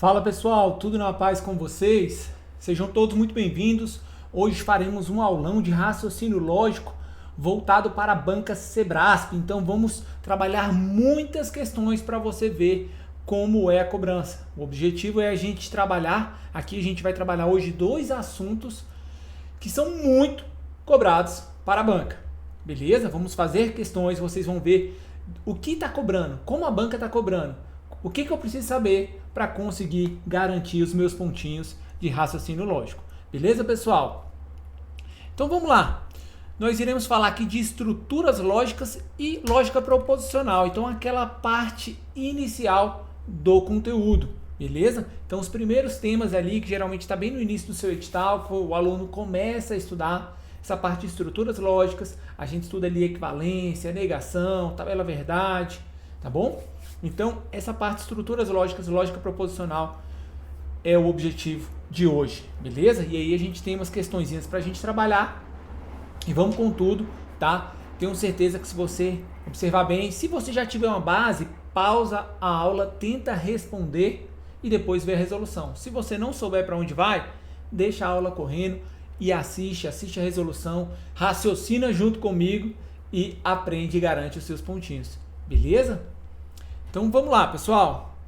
Fala pessoal, tudo na paz com vocês? Sejam todos muito bem-vindos. Hoje faremos um aulão de raciocínio lógico voltado para a banca Sebrasp. Então vamos trabalhar muitas questões para você ver como é a cobrança. O objetivo é a gente trabalhar, aqui a gente vai trabalhar hoje dois assuntos que são muito cobrados para a banca. Beleza? Vamos fazer questões, vocês vão ver o que está cobrando, como a banca está cobrando. O que eu preciso saber para conseguir garantir os meus pontinhos de raciocínio lógico. Beleza, pessoal? Então vamos lá. Nós iremos falar aqui de estruturas lógicas e lógica proposicional. Então aquela parte inicial do conteúdo. Beleza? Então os primeiros temas ali, que geralmente está bem no início do seu edital, que o aluno começa a estudar essa parte de estruturas lógicas. A gente estuda ali equivalência, negação, tabela verdade, tá bom? Então, essa parte de estruturas lógicas, lógica proposicional, é o objetivo de hoje, beleza? E aí a gente tem umas questõezinhas para a gente trabalhar e vamos com tudo, tá? Tenho certeza que se você observar bem, se você já tiver uma base, pausa a aula, tenta responder e depois vê a resolução. Se você não souber para onde vai, deixa a aula correndo e assiste a resolução, raciocina junto comigo e aprende e garante os seus pontinhos, beleza? Então vamos lá, pessoal.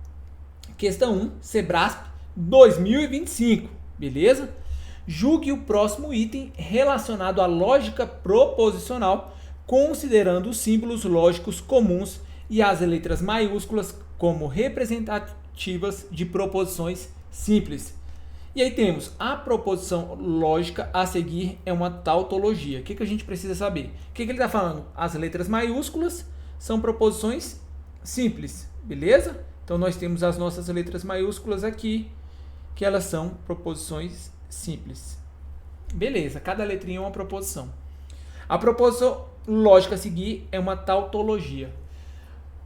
Questão 1, Sebrasp 2025, beleza? Julgue o próximo item relacionado à lógica proposicional, considerando os símbolos lógicos comuns e as letras maiúsculas como representativas de proposições simples. E aí temos a proposição lógica a seguir é uma tautologia. O que a gente precisa saber? O que ele está falando? As letras maiúsculas são proposições simples, beleza? Então nós temos as nossas letras maiúsculas aqui, que elas são proposições simples. Beleza, cada letrinha é uma proposição. A proposição lógica a seguir é uma tautologia.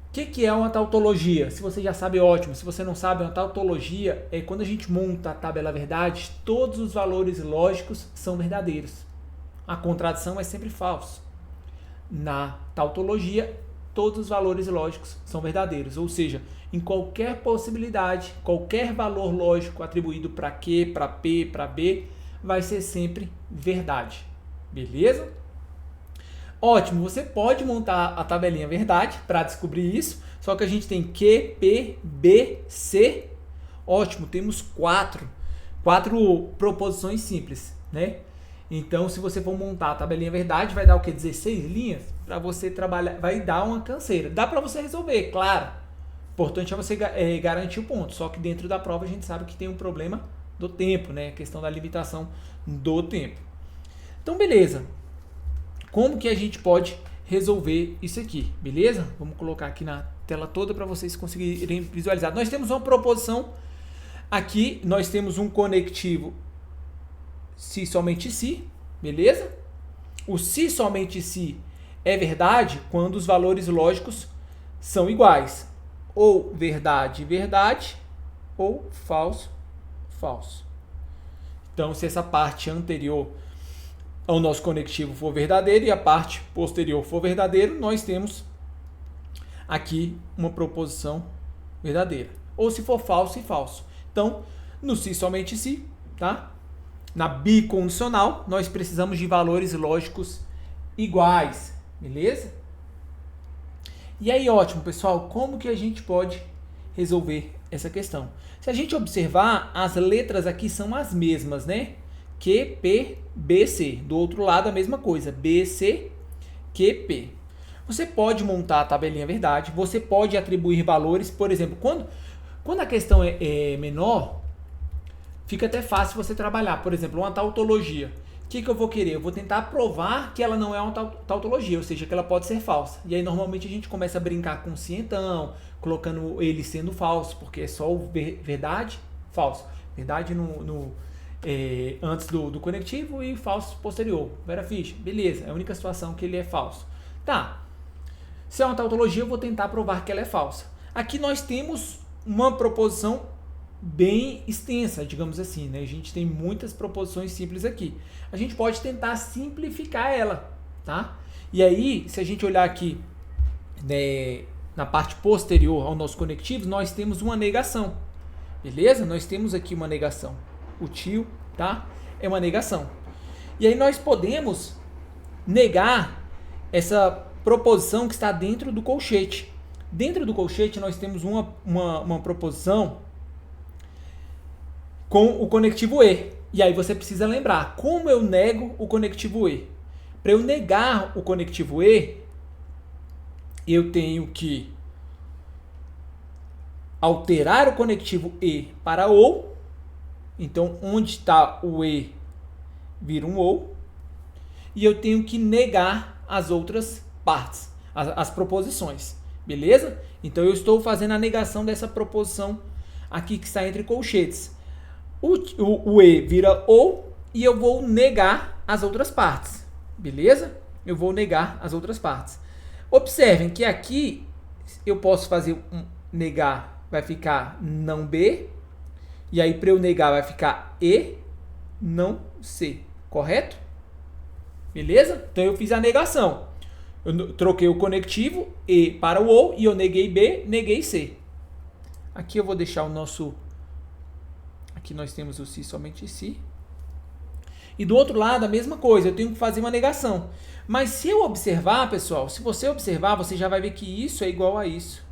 O que é uma tautologia? Se você já sabe, ótimo. Se você não sabe, uma tautologia é quando a gente monta a tabela verdade, todos os valores lógicos são verdadeiros. A contradição é sempre falso. Na tautologia, todos os valores lógicos são verdadeiros, ou seja, em qualquer possibilidade, qualquer valor lógico atribuído para Q, para P, para B, vai ser sempre verdade. Beleza? Ótimo, você pode montar a tabelinha verdade para descobrir isso, só que a gente tem Q, P, B, C. Ótimo, temos quatro proposições simples, né? Então, se você for montar a tabelinha verdade, vai dar o quê? 16 linhas? Para você trabalhar, vai dar uma canseira. Dá para você resolver, claro. O importante é você garantir o ponto. Só que dentro da prova a gente sabe que tem um problema do tempo, né? A questão da limitação do tempo. Então, beleza. Como que a gente pode resolver isso aqui? Beleza? Vamos colocar aqui na tela toda para vocês conseguirem visualizar. Nós temos uma proposição. Aqui nós temos um conectivo se somente se, beleza? O se somente se é verdade quando os valores lógicos são iguais. Ou verdade, verdade, ou falso, falso. Então, se essa parte anterior ao nosso conectivo for verdadeiro e a parte posterior for verdadeiro, nós temos aqui uma proposição verdadeira. Ou se for falso e falso. Então, no se somente se, tá? Na bicondicional, nós precisamos de valores lógicos iguais, beleza? E aí, ótimo, pessoal, como que a gente pode resolver essa questão? Se a gente observar, as letras aqui são as mesmas, né? Q, P, B, C. Do outro lado, a mesma coisa, B, C, Q, P. Você pode montar a tabelinha verdade, você pode atribuir valores, por exemplo, quando a questão é menor, fica até fácil você trabalhar. Por exemplo, uma tautologia. O que eu vou querer? Eu vou tentar provar que ela não é uma tautologia, ou seja, que ela pode ser falsa. E aí, normalmente, a gente começa a brincar com o cientão, colocando ele sendo falso, porque é só o verdade, falso. Verdade antes do conectivo e falso posterior. Vera Fish, beleza, é a única situação que ele é falso. Tá, se é uma tautologia, eu vou tentar provar que ela é falsa. Aqui nós temos uma proposição bem extensa, digamos assim, né? A gente tem muitas proposições simples aqui. A gente pode tentar simplificar ela, tá? E aí, se a gente olhar aqui, né, na parte posterior ao nosso conectivo, nós temos uma negação. Beleza? Nós temos aqui uma negação. O tio, tá? É uma negação. E aí nós podemos negar essa proposição que está dentro do colchete. Dentro do colchete nós temos uma proposição com o conectivo E. E aí você precisa lembrar, como eu nego o conectivo E? Para eu negar o conectivo E, eu tenho que alterar o conectivo E para OU. Então, onde está o E vira um OU. E eu tenho que negar as outras partes, as proposições. Beleza? Então, eu estou fazendo a negação dessa proposição aqui que está entre colchetes. O E vira OU e eu vou negar as outras partes. Beleza? Eu vou negar as outras partes. Observem que aqui eu posso fazer negar, vai ficar não B. E aí, para eu negar, vai ficar E, não C. Correto? Beleza? Então, eu fiz a negação. Eu troquei o conectivo E para o OU e eu neguei B, neguei C. Aqui eu vou deixar o nosso... Aqui nós temos o se, somente se. E do outro lado, a mesma coisa. Eu tenho que fazer uma negação. Mas se eu observar, pessoal, se você observar, você já vai ver que isso é igual a isso.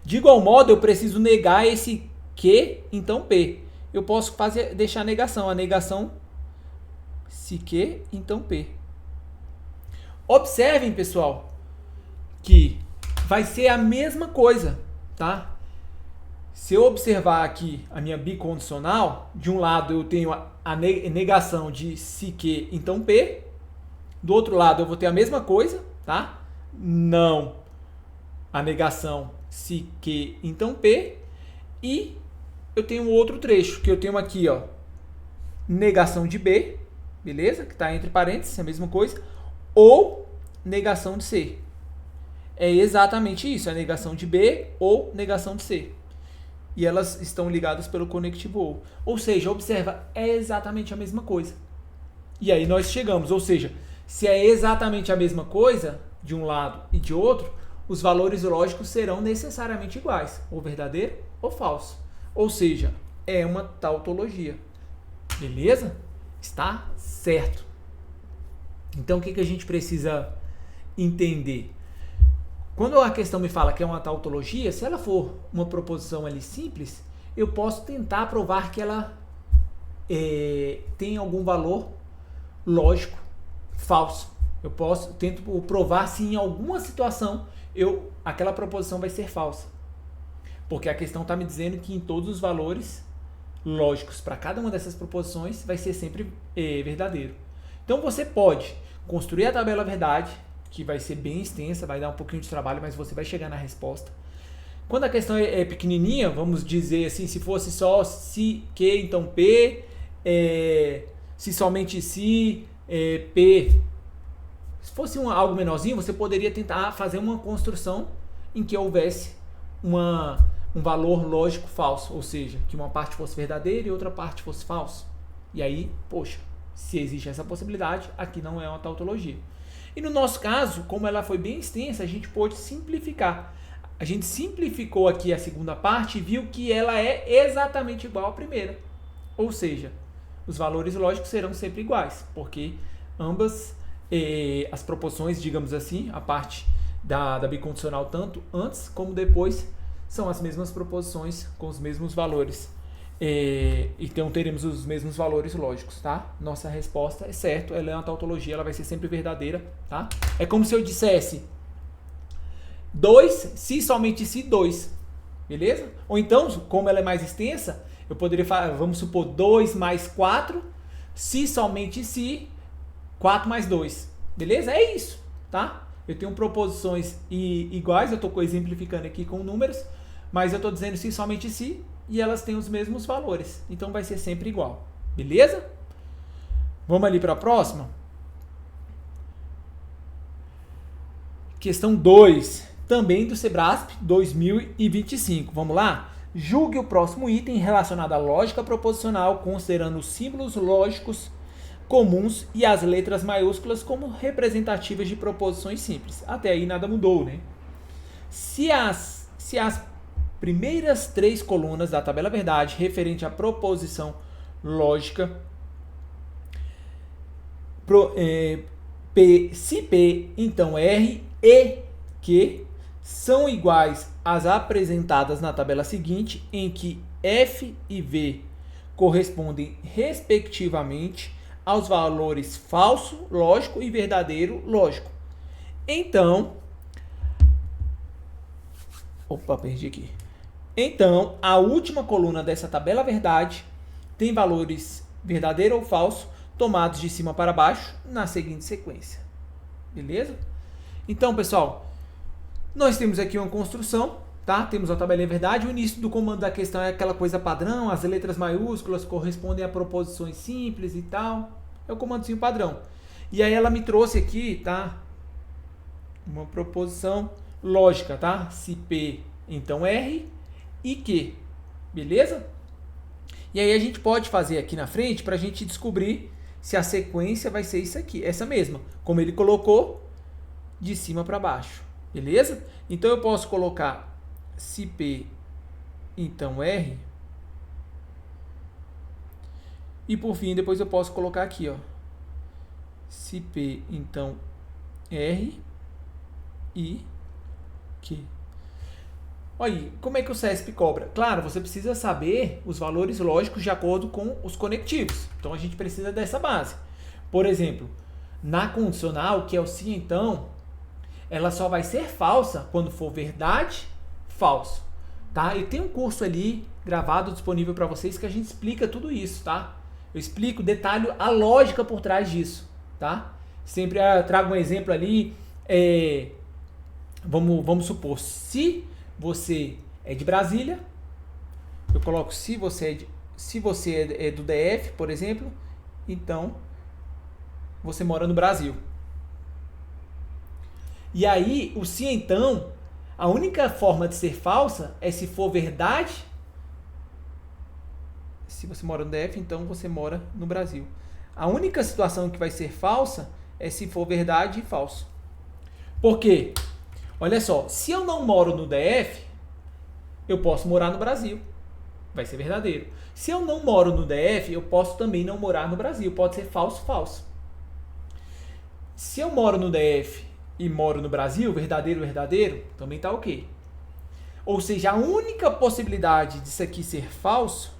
De igual modo, eu preciso negar esse Q, então P. Eu posso deixar a negação. A negação, se Q, então P. Observem, pessoal, que vai ser a mesma coisa, tá? Se eu observar aqui a minha bicondicional, de um lado eu tenho a negação de se Q, então P. Do outro lado eu vou ter a mesma coisa, tá? Não a negação se Q, então P. E eu tenho outro trecho, que eu tenho aqui, ó, negação de B, beleza? Que está entre parênteses, a mesma coisa. Ou negação de C. É exatamente isso, a negação de B ou negação de C. E elas estão ligadas pelo conectivo OU. Ou seja, observa, é exatamente a mesma coisa. E aí nós chegamos, ou seja, se é exatamente a mesma coisa, de um lado e de outro, os valores lógicos serão necessariamente iguais, ou verdadeiro ou falso. Ou seja, é uma tautologia. Beleza? Está certo. Então, o que a gente precisa entender? Quando a questão me fala que é uma tautologia, se ela for uma proposição ali simples, eu posso tentar provar que ela tem algum valor lógico falso. Eu tento provar se em alguma situação aquela proposição vai ser falsa. Porque a questão está me dizendo que em todos os valores lógicos para cada uma dessas proposições vai ser sempre verdadeiro. Então você pode construir a tabela verdade, que vai ser bem extensa, vai dar um pouquinho de trabalho, mas você vai chegar na resposta. Quando a questão é pequenininha, vamos dizer assim, se fosse só se, que, então P, se somente se, P. Se fosse algo menorzinho, você poderia tentar fazer uma construção em que houvesse um valor lógico falso, ou seja, que uma parte fosse verdadeira e outra parte fosse falsa. E aí, poxa, se existe essa possibilidade, aqui não é uma tautologia. E no nosso caso, como ela foi bem extensa, a gente pôde simplificar. A gente simplificou aqui a segunda parte e viu que ela é exatamente igual à primeira. Ou seja, os valores lógicos serão sempre iguais, porque ambas as proporções, digamos assim, a parte da bicondicional tanto antes como depois, são as mesmas proposições com os mesmos valores. Então teremos os mesmos valores lógicos, tá? Nossa resposta é certo, ela é uma tautologia, ela vai ser sempre verdadeira, tá? É como se eu dissesse 2, se somente se 2, beleza? Ou então, como ela é mais extensa, eu poderia falar, vamos supor 2 mais 4, se somente se 4 mais 2, beleza? É isso, tá? Eu tenho proposições iguais, eu estou exemplificando aqui com números, mas eu estou dizendo se somente se, e elas têm os mesmos valores. Então vai ser sempre igual. Beleza? Vamos ali para a próxima. Questão 2. Também do Sebrasp 2025. Vamos lá? Julgue o próximo item relacionado à lógica proposicional, considerando os símbolos lógicos comuns e as letras maiúsculas como representativas de proposições simples. Até aí nada mudou, né? Se as primeiras 3 colunas da tabela verdade referente à proposição lógica, se P, então R e Q são iguais às apresentadas na tabela seguinte, em que F e V correspondem respectivamente aos valores falso, lógico e verdadeiro, lógico. Então, perdi aqui. Então, a última coluna dessa tabela verdade tem valores verdadeiro ou falso tomados de cima para baixo na seguinte sequência. Beleza? Então, pessoal, nós temos aqui uma construção, tá? Temos a tabelinha verdade. O início do comando da questão é aquela coisa padrão, as letras maiúsculas correspondem a proposições simples e tal. É o comandozinho padrão. E aí ela me trouxe aqui, tá? Uma proposição lógica, tá? Se P, então R e Q. Beleza? E aí a gente pode fazer aqui na frente para a gente descobrir se a sequência vai ser isso aqui, essa mesma, como ele colocou de cima para baixo. Beleza? Então eu posso colocar se P, então R. E por fim, depois eu posso colocar aqui, ó. Se P, então R e Q. Olha aí, como é que o CESP cobra? Claro, você precisa saber os valores lógicos de acordo com os conectivos. Então a gente precisa dessa base. Por exemplo, na condicional, que é o se então, ela só vai ser falsa quando for verdade, falso. Tá? E tem um curso ali gravado disponível para vocês que a gente explica tudo isso, tá? Eu explico, detalho a lógica por trás disso, tá? Sempre trago um exemplo ali, vamos supor, se você é de Brasília, eu coloco se você é do DF, por exemplo, então você mora no Brasil. E aí, o se então, a única forma de ser falsa é se for verdade. Se você mora no DF, então você mora no Brasil. A única situação que vai ser falsa é se for verdade e falso. Por quê? Olha só, se eu não moro no DF, eu posso morar no Brasil. Vai ser verdadeiro. Se eu não moro no DF, eu posso também não morar no Brasil. Pode ser falso, falso. Se eu moro no DF e moro no Brasil, verdadeiro, verdadeiro, também tá ok. Ou seja, a única possibilidade disso aqui ser falso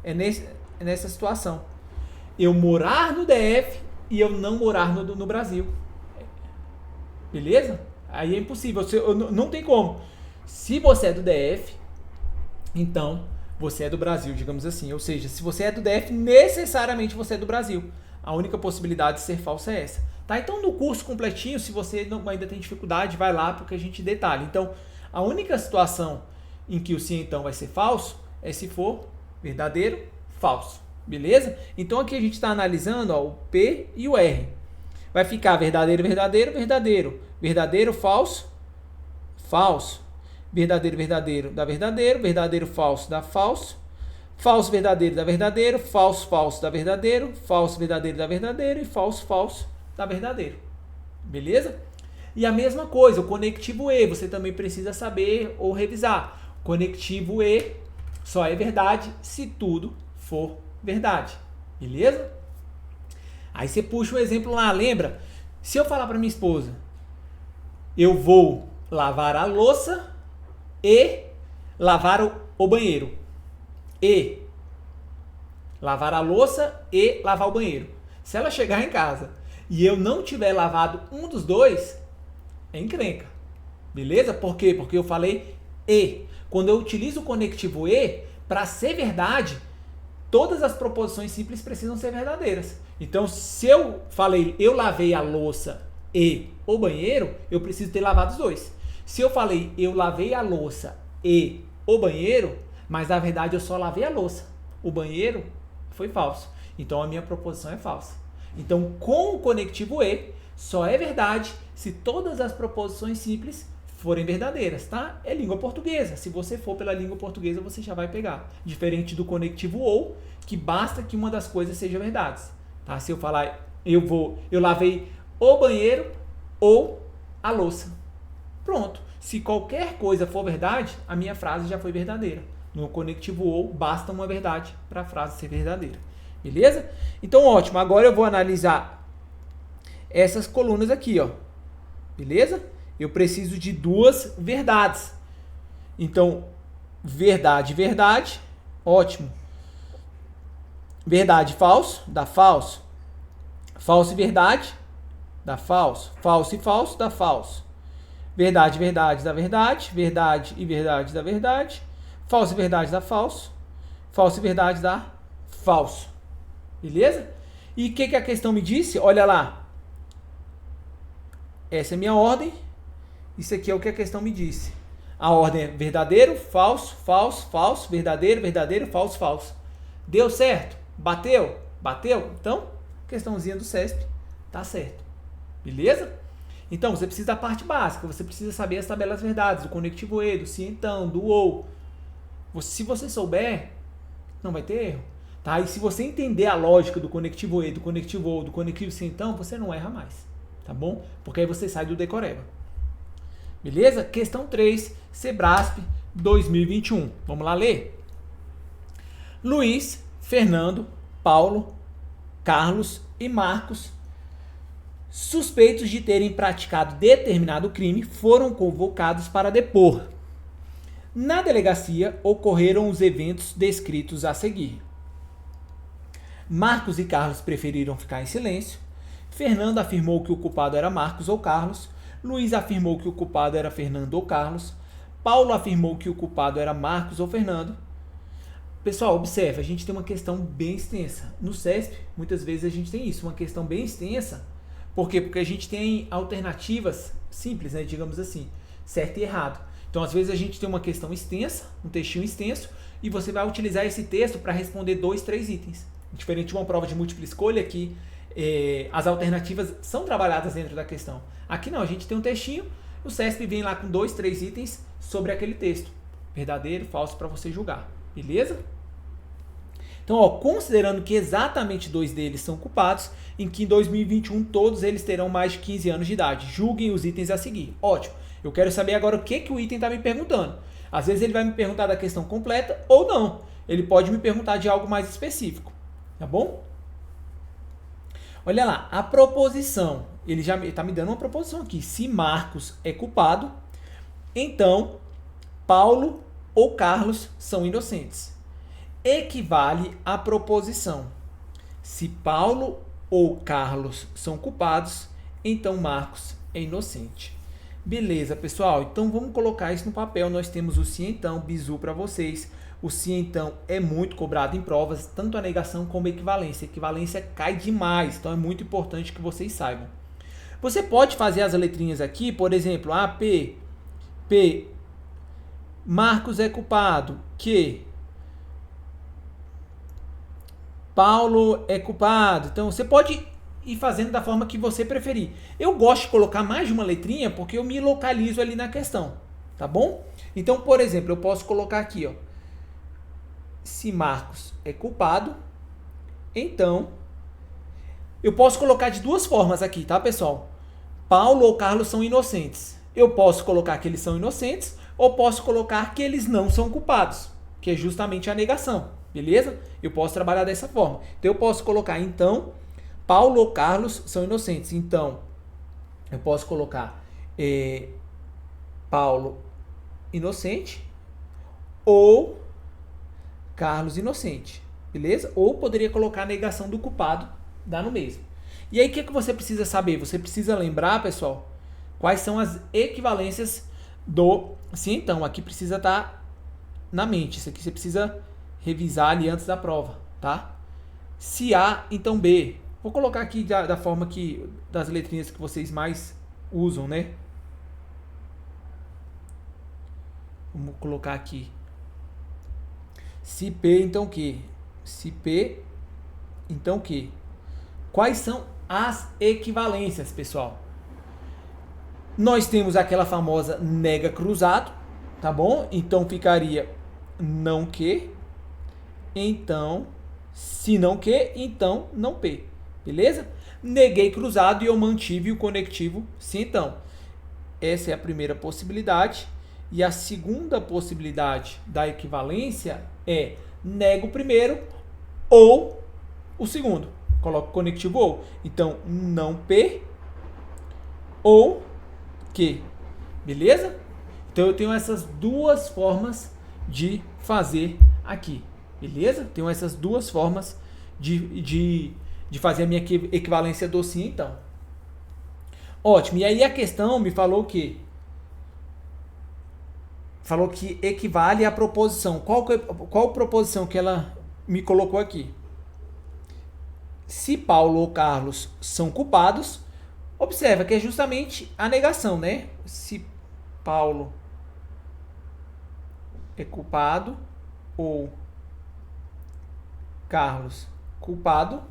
é nessa situação. Eu morar no DF e eu não morar no Brasil. Beleza? Aí é impossível. Não tem como. Se você é do DF, então você é do Brasil, digamos assim. Ou seja, se você é do DF, necessariamente você é do Brasil. A única possibilidade de ser falso é essa. Tá? Então, no curso completinho, se você ainda tem dificuldade, vai lá porque a gente detalha. Então, a única situação em que o se então vai ser falso é se for verdadeiro, falso. Beleza? Então, aqui a gente está analisando, ó, o P e o R. Vai ficar verdadeiro, verdadeiro, verdadeiro. Verdadeiro, falso, falso. Verdadeiro, verdadeiro dá verdadeiro. Verdadeiro, falso dá falso. Falso, verdadeiro dá verdadeiro. Falso, falso dá verdadeiro. Falso, verdadeiro dá verdadeiro. E falso, falso dá verdadeiro. Beleza? E a mesma coisa, o conectivo E, você também precisa saber ou revisar. O conectivo E só é verdade se tudo for verdade. Beleza? Aí você puxa um exemplo lá, lembra? Se eu falar para minha esposa, eu vou lavar a louça e lavar o banheiro. E lavar a louça e lavar o banheiro. Se ela chegar em casa e eu não tiver lavado um dos dois, é encrenca. Beleza? Por quê? Porque eu falei e. Quando eu utilizo o conectivo e, para ser verdade, todas as proposições simples precisam ser verdadeiras. Então, se eu falei eu lavei a louça e o banheiro, eu preciso ter lavado os dois. Se eu falei eu lavei a louça e o banheiro, mas na verdade eu só lavei a louça, o banheiro foi falso. Então a minha proposição é falsa. Então, com o conectivo e, só é verdade se todas as proposições simples forem verdadeiras, tá? É língua portuguesa. Se você for pela língua portuguesa, você já vai pegar. Diferente do conectivo ou, que basta que uma das coisas seja verdade. Tá? Se eu falar eu lavei o banheiro ou a louça. Pronto. Se qualquer coisa for verdade, a minha frase já foi verdadeira. No conectivo ou, basta uma verdade para a frase ser verdadeira. Beleza? Então, ótimo. Agora eu vou analisar essas colunas aqui, ó. Beleza? Eu preciso de duas verdades. Então, verdade, verdade. Ótimo. Verdade, falso, dá falso. Falso e verdade, dá falso. Falso e falso, dá falso. Verdade, verdade, dá verdade. Verdade e verdade, dá verdade. Falso e verdade, dá falso. Falso e verdade, dá falso. Beleza? E o que a questão me disse? Olha lá. Essa é a minha ordem. Isso aqui é o que a questão me disse. A ordem é verdadeiro, falso, falso, falso, verdadeiro, verdadeiro, falso, falso. Deu certo? Bateu? Bateu? Então, questãozinha do CESP tá certo. Beleza? Então, você precisa da parte básica. Você precisa saber as tabelas verdades, do conectivo e, do se então, do ou. Se você souber, não vai ter erro. Tá? E se você entender a lógica do conectivo e, do conectivo ou, do conectivo se então, você não erra mais. Tá bom? Porque aí você sai do decoreba. Beleza? Questão 3, Sebrasp 2021. Vamos lá ler? Luiz, Fernando, Paulo, Carlos e Marcos, suspeitos de terem praticado determinado crime, foram convocados para depor. Na delegacia ocorreram os eventos descritos a seguir. Marcos e Carlos preferiram ficar em silêncio. Fernando afirmou que o culpado era Marcos ou Carlos. Luiz afirmou que o culpado era Fernando ou Carlos. Paulo afirmou que o culpado era Marcos ou Fernando. Pessoal, observe, a gente tem uma questão bem extensa. No CESP, muitas vezes a gente tem isso, uma questão bem extensa. Por quê? Porque a gente tem alternativas simples, né, digamos assim, certo e errado. Então, às vezes a gente tem uma questão extensa, um textinho extenso, e você vai utilizar esse texto para responder 2, 3 itens. Diferente de uma prova de múltipla escolha que as alternativas são trabalhadas dentro da questão. Aqui não, a gente tem um textinho, o CESP vem lá com 2, 3 itens sobre aquele texto. Verdadeiro, falso, para você julgar. Beleza? Então, ó, considerando que exatamente 2 deles são culpados, em que em 2021 todos eles terão mais de 15 anos de idade. Julguem os itens a seguir. Ótimo. Eu quero saber agora o que o item está me perguntando. Às vezes ele vai me perguntar da questão completa ou não. Ele pode me perguntar de algo mais específico. Tá bom? Olha lá, a proposição. Ele já está me dando uma proposição aqui. Se Marcos é culpado, então Paulo ou Carlos são inocentes. Equivale à proposição. Se Paulo ou Carlos são culpados, então Marcos é inocente. Beleza, pessoal? Então vamos colocar isso no papel. Nós temos o se então, bizu para vocês. O se então é muito cobrado em provas, tanto a negação como a equivalência. A equivalência cai demais, então é muito importante que vocês saibam. Você pode fazer as letrinhas aqui, por exemplo, P, Marcos é culpado, Q, Paulo é culpado. Então você pode ir fazendo da forma que você preferir. Eu gosto de colocar mais de uma letrinha porque eu me localizo ali na questão, tá bom? Então, por exemplo, eu posso colocar aqui, ó, se Marcos é culpado, então eu posso colocar de duas formas aqui, tá, pessoal? Paulo ou Carlos são inocentes. Eu posso colocar que eles são inocentes ou posso colocar que eles não são culpados, que é justamente a negação, beleza? Eu posso trabalhar dessa forma. Então eu posso colocar, então, Paulo ou Carlos são inocentes. Então, eu posso colocar Paulo inocente ou Carlos inocente, beleza? Ou poderia colocar a negação do culpado, dá no mesmo. E aí, o que você precisa saber? Você precisa lembrar, pessoal, quais são as equivalências do se então. Aqui precisa estar na mente. Isso aqui você precisa revisar ali antes da prova, tá? Se A, então B. Vou colocar aqui da forma que das letrinhas que vocês mais usam, né? Vamos colocar aqui. Se P, então Q. Se P, então Q. Quais são as equivalências, pessoal? Nós temos aquela famosa nega cruzado, tá bom? Então ficaria não Q, então se não Q, então não P. Beleza? Neguei cruzado e eu mantive o conectivo se então. essa é a primeira possibilidade. E a segunda possibilidade da equivalência é nego o primeiro ou o segundo. Coloco conectivo ou. Então, não P ou Q. Beleza? Então, eu tenho essas duas formas de fazer aqui. Beleza? Tenho essas duas formas de fazer a minha equivalência do sim, então. Ótimo. E aí a questão me falou que equivale à proposição. Qual proposição que ela me colocou aqui? Se Paulo ou Carlos são culpados, observa que é justamente a negação, né? Se Paulo é culpado ou Carlos culpado,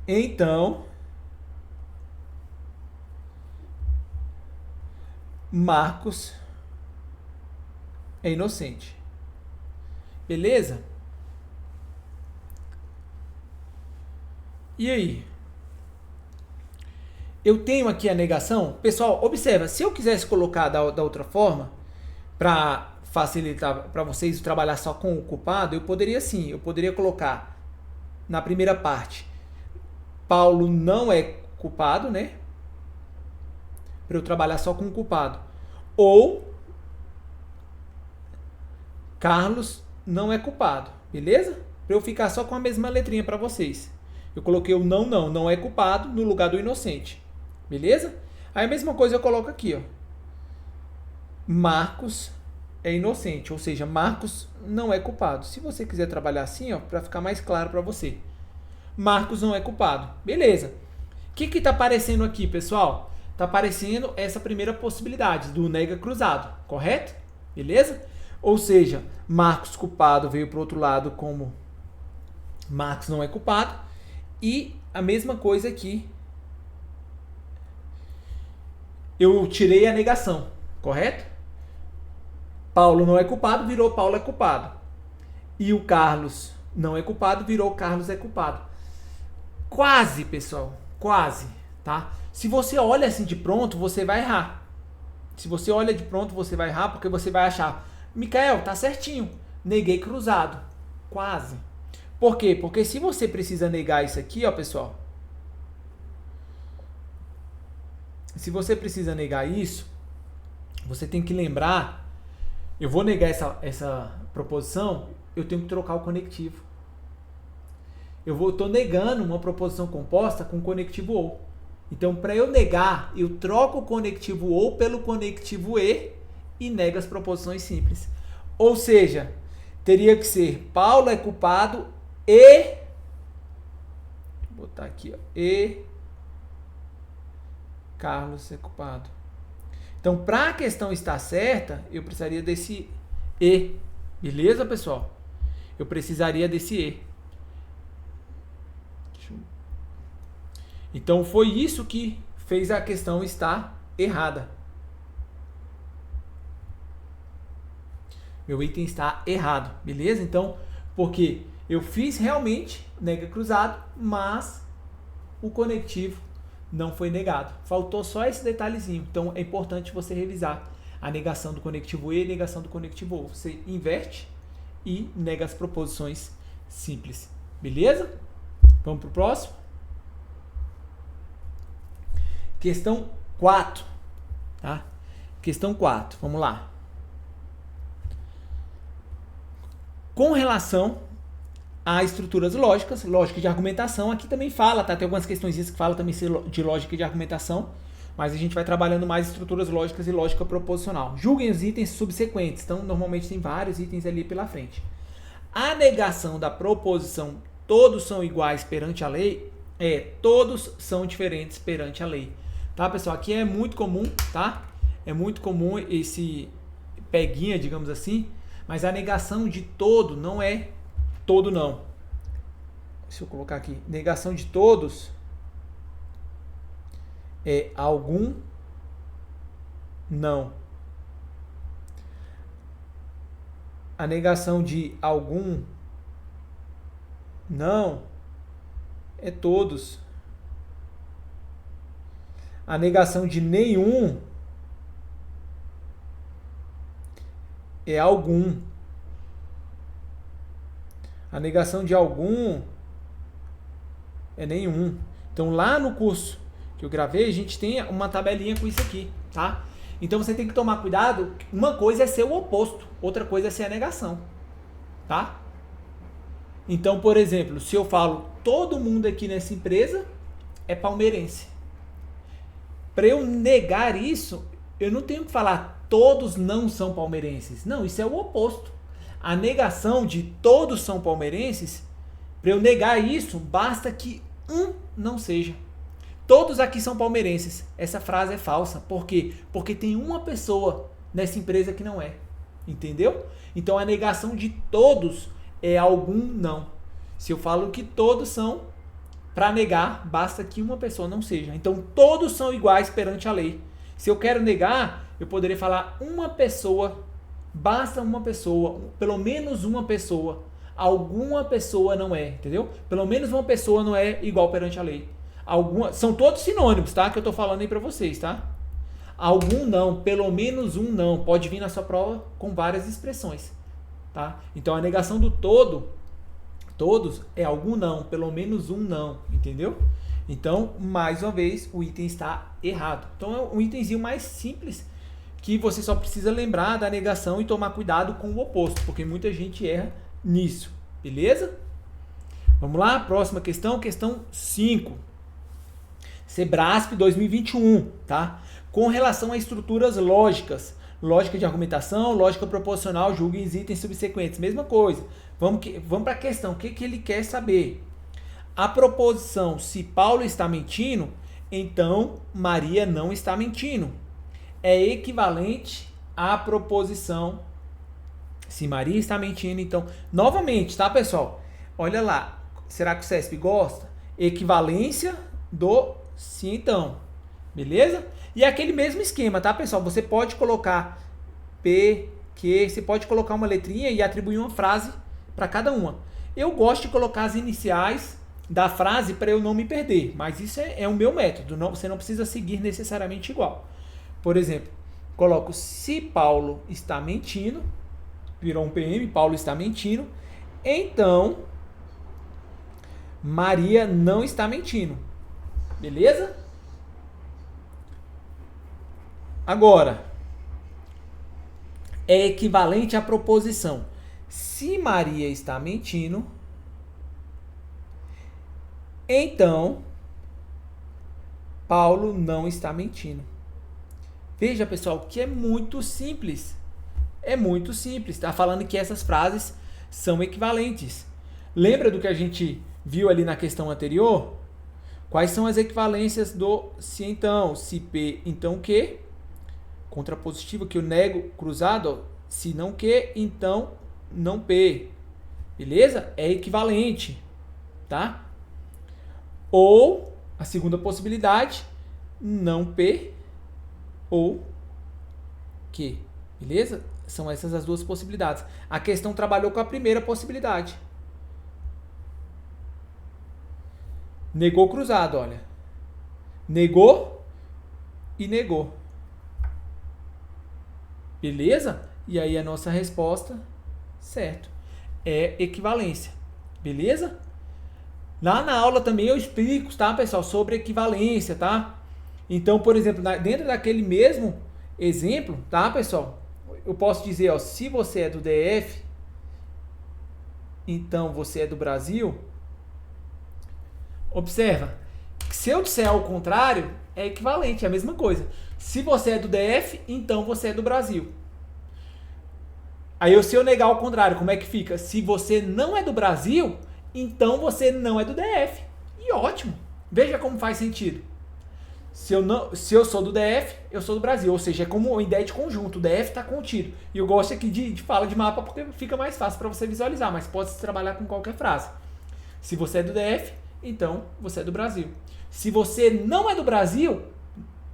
então Marcos é inocente. Beleza? E aí? Eu tenho aqui a negação. Pessoal, observa, se eu quisesse colocar da outra forma, para facilitar para vocês trabalhar só com o culpado, eu poderia sim, eu poderia colocar na primeira parte, Paulo não é culpado, né? Para eu trabalhar só com o culpado. Ou Carlos não é culpado, beleza? Para eu ficar só com a mesma letrinha para vocês. Eu coloquei o não é culpado no lugar do inocente. Beleza? Aí a mesma coisa eu coloco aqui, ó. Marcos é inocente, ou seja, Marcos não é culpado. Se você quiser trabalhar assim, ó, para ficar mais claro para você. Marcos não é culpado. Beleza. O que está aparecendo aqui, pessoal? Está aparecendo essa primeira possibilidade do nega cruzado, correto? Beleza? Ou seja, Marcos culpado veio para o outro lado como Marcos não é culpado. E a mesma coisa aqui. Eu tirei a negação, correto? Paulo não é culpado, virou Paulo é culpado. E o Carlos não é culpado, virou Carlos é culpado. Quase, pessoal, quase, tá? Se você olha assim de pronto, você vai errar. Se você olha de pronto, você vai errar, porque você vai achar, Micael, tá certinho, neguei cruzado. Quase. Por quê? Porque se você precisa negar isso aqui, ó, pessoal, se você precisa negar isso, você tem que lembrar, eu vou negar essa proposição, eu tenho que trocar o conectivo. Eu estou negando uma proposição composta com conectivo ou. Então, para eu negar, eu troco o conectivo ou pelo conectivo e nego as proposições simples. Ou seja, teria que ser Paulo é culpado e... Vou botar aqui, ó, e Carlos é culpado. Então, para a questão estar certa, eu precisaria desse e. Beleza, pessoal? Eu precisaria desse e. Então, foi isso que fez a questão estar errada. Meu item está errado, beleza? Então, porque eu fiz realmente nega cruzado, mas o conectivo não foi negado. Faltou só esse detalhezinho. Então, é importante você revisar a negação do conectivo e a negação do conectivo ou. Você inverte e nega as proposições simples. Beleza? Vamos para o próximo? Questão 4. Tá? Questão 4. Vamos lá. Com relação a estruturas lógicas, lógica de argumentação, aqui também fala, tá? Tem algumas questões que falam também de lógica de argumentação, mas a gente vai trabalhando mais estruturas lógicas e lógica proposicional. Julguem os itens subsequentes, então normalmente tem vários itens ali pela frente. A negação da proposição todos são iguais perante a lei todos são diferentes perante a lei. Tá, pessoal? Aqui é muito comum, tá? É muito comum esse peguinha, digamos assim, mas a negação de todo não é todo não. Deixa eu colocar aqui. Negação de todos é algum não. A negação de algum não é todos. A negação de nenhum é algum. A negação de algum é nenhum. Então lá no curso que eu gravei, a gente tem uma tabelinha com isso aqui, tá? Então você tem que tomar cuidado. Uma coisa é ser o oposto, outra coisa é ser a negação, tá? Então, por exemplo, se eu falo todo mundo aqui nessa empresa é palmeirense. Para eu negar isso, eu não tenho que falar todos não são palmeirenses. Não, isso é o oposto. A negação de todos são palmeirenses, para eu negar isso, basta que um não seja. Todos aqui são palmeirenses. Essa frase é falsa. Por quê? Porque tem uma pessoa nessa empresa que não é. Entendeu? Então a negação de todos é algum não. Se eu falo que todos são, para negar, basta que uma pessoa não seja. Então todos são iguais perante a lei. Se eu quero negar, eu poderia falar uma pessoa, basta uma pessoa, pelo menos uma pessoa. Alguma pessoa não é, entendeu? Pelo menos uma pessoa não é igual perante a lei. São todos sinônimos, tá? Que eu tô falando aí pra vocês, tá? Algum não, pelo menos um não. Pode vir na sua prova com várias expressões, tá? Então a negação do todo, todos, é algum não, pelo menos um não, entendeu? Então, mais uma vez, o item está errado. Então é um itemzinho mais simples que você só precisa lembrar da negação e tomar cuidado com o oposto, porque muita gente erra nisso, beleza? Vamos lá, próxima questão, questão 5. Sebrasp 2021, tá? Com relação a estruturas lógicas, lógica de argumentação, lógica proposicional, julgue os itens subsequentes, mesma coisa. Vamos para a questão, o que ele quer saber? A proposição, se Paulo está mentindo, então Maria não está mentindo. É equivalente à proposição, se Maria está mentindo, então, novamente, tá, pessoal? Olha lá, será que o CESP gosta? Equivalência do sim, então. Beleza? E é aquele mesmo esquema, tá, pessoal? Você pode colocar P, Q, você pode colocar uma letrinha e atribuir uma frase para cada uma. Eu gosto de colocar as iniciais da frase para eu não me perder, mas isso é o meu método, você não precisa seguir necessariamente igual. Por exemplo, coloco se Paulo está mentindo, virou um PM, Paulo está mentindo, então Maria não está mentindo. Beleza? Agora, é equivalente à proposição. Se Maria está mentindo, então Paulo não está mentindo. Veja, pessoal, que é muito simples. É muito simples. Está falando que essas frases são equivalentes. Lembra do que a gente viu ali na questão anterior? Quais são as equivalências do se então? Se P, então que? Contrapositiva, que eu nego, cruzado, ó, se não que, então não P. Beleza? É equivalente, tá? Ou, a segunda possibilidade, não P ou que. Beleza? São essas as duas possibilidades. A questão trabalhou com a primeira possibilidade. Negou cruzado, olha. Negou e negou. Beleza? E aí a nossa resposta, certo, é equivalência. Beleza? Lá na aula também eu explico, tá, pessoal, sobre equivalência, tá? Então, por exemplo, dentro daquele mesmo exemplo, tá, pessoal? Eu posso dizer, ó, se você é do DF, então você é do Brasil. Observa, se eu disser ao contrário, é equivalente, é a mesma coisa. Se você é do DF, então você é do Brasil. Aí, se eu negar ao contrário, como é que fica? Se você não é do Brasil, então você não é do DF. E ótimo. Veja como faz sentido. Se eu sou do DF, eu sou do Brasil. Ou seja, é como uma ideia de conjunto. O DF está contido. E eu gosto aqui de fala de mapa porque fica mais fácil para você visualizar. Mas pode-se trabalhar com qualquer frase. Se você é do DF, então você é do Brasil. Se você não é do Brasil,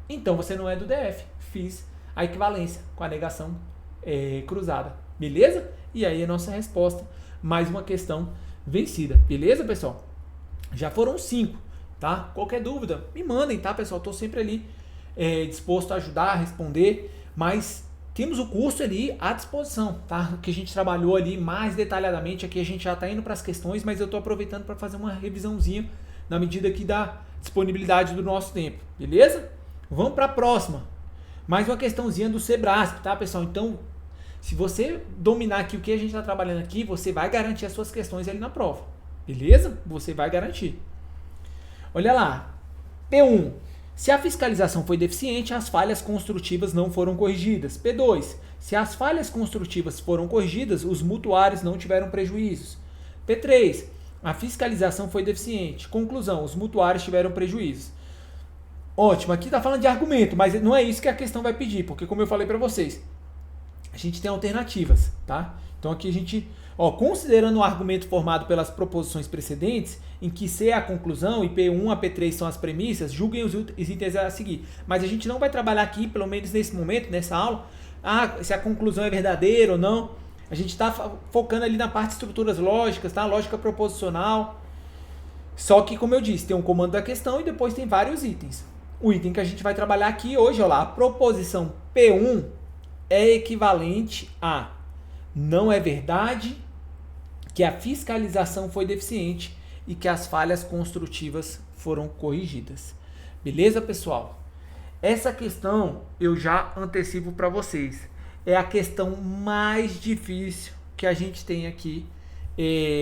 então você não é do DF. Fiz a equivalência com a negação cruzada. Beleza? E aí a nossa resposta. Mais uma questão vencida. Beleza, pessoal? Já foram 5. Tá? Qualquer dúvida, me mandem, tá, pessoal? Estou sempre ali disposto a ajudar, a responder, mas temos o curso ali à disposição, tá? Que a gente trabalhou ali mais detalhadamente, aqui a gente já está indo para as questões, mas eu estou aproveitando para fazer uma revisãozinha na medida que dá disponibilidade do nosso tempo, beleza? Vamos para a próxima. Mais uma questãozinha do Sebrasp, tá, pessoal? Então, se você dominar aqui o que a gente está trabalhando aqui, você vai garantir as suas questões ali na prova, beleza? Você vai garantir. Olha lá, P1. Se a fiscalização foi deficiente, as falhas construtivas não foram corrigidas. P2. Se as falhas construtivas foram corrigidas, os mutuários não tiveram prejuízos. P3. A fiscalização foi deficiente. Conclusão, os mutuários tiveram prejuízos. Ótimo, aqui está falando de argumento, mas não é isso que a questão vai pedir, porque como eu falei para vocês, a gente tem alternativas, tá? Então aqui a gente, considerando o argumento formado pelas proposições precedentes, em que C é a conclusão e P1 a P3 são as premissas, julguem os itens a seguir. Mas a gente não vai trabalhar aqui, pelo menos nesse momento, nessa aula, se a conclusão é verdadeira ou não. A gente está focando ali na parte de estruturas lógicas, tá? Lógica proposicional. Só que, como eu disse, tem um comando da questão e depois tem vários itens. O item que a gente vai trabalhar aqui hoje, a proposição P1 é equivalente a não é verdade que a fiscalização foi deficiente e que as falhas construtivas foram corrigidas. Beleza, pessoal? Essa questão eu já antecipo para vocês. É a questão mais difícil que a gente tem aqui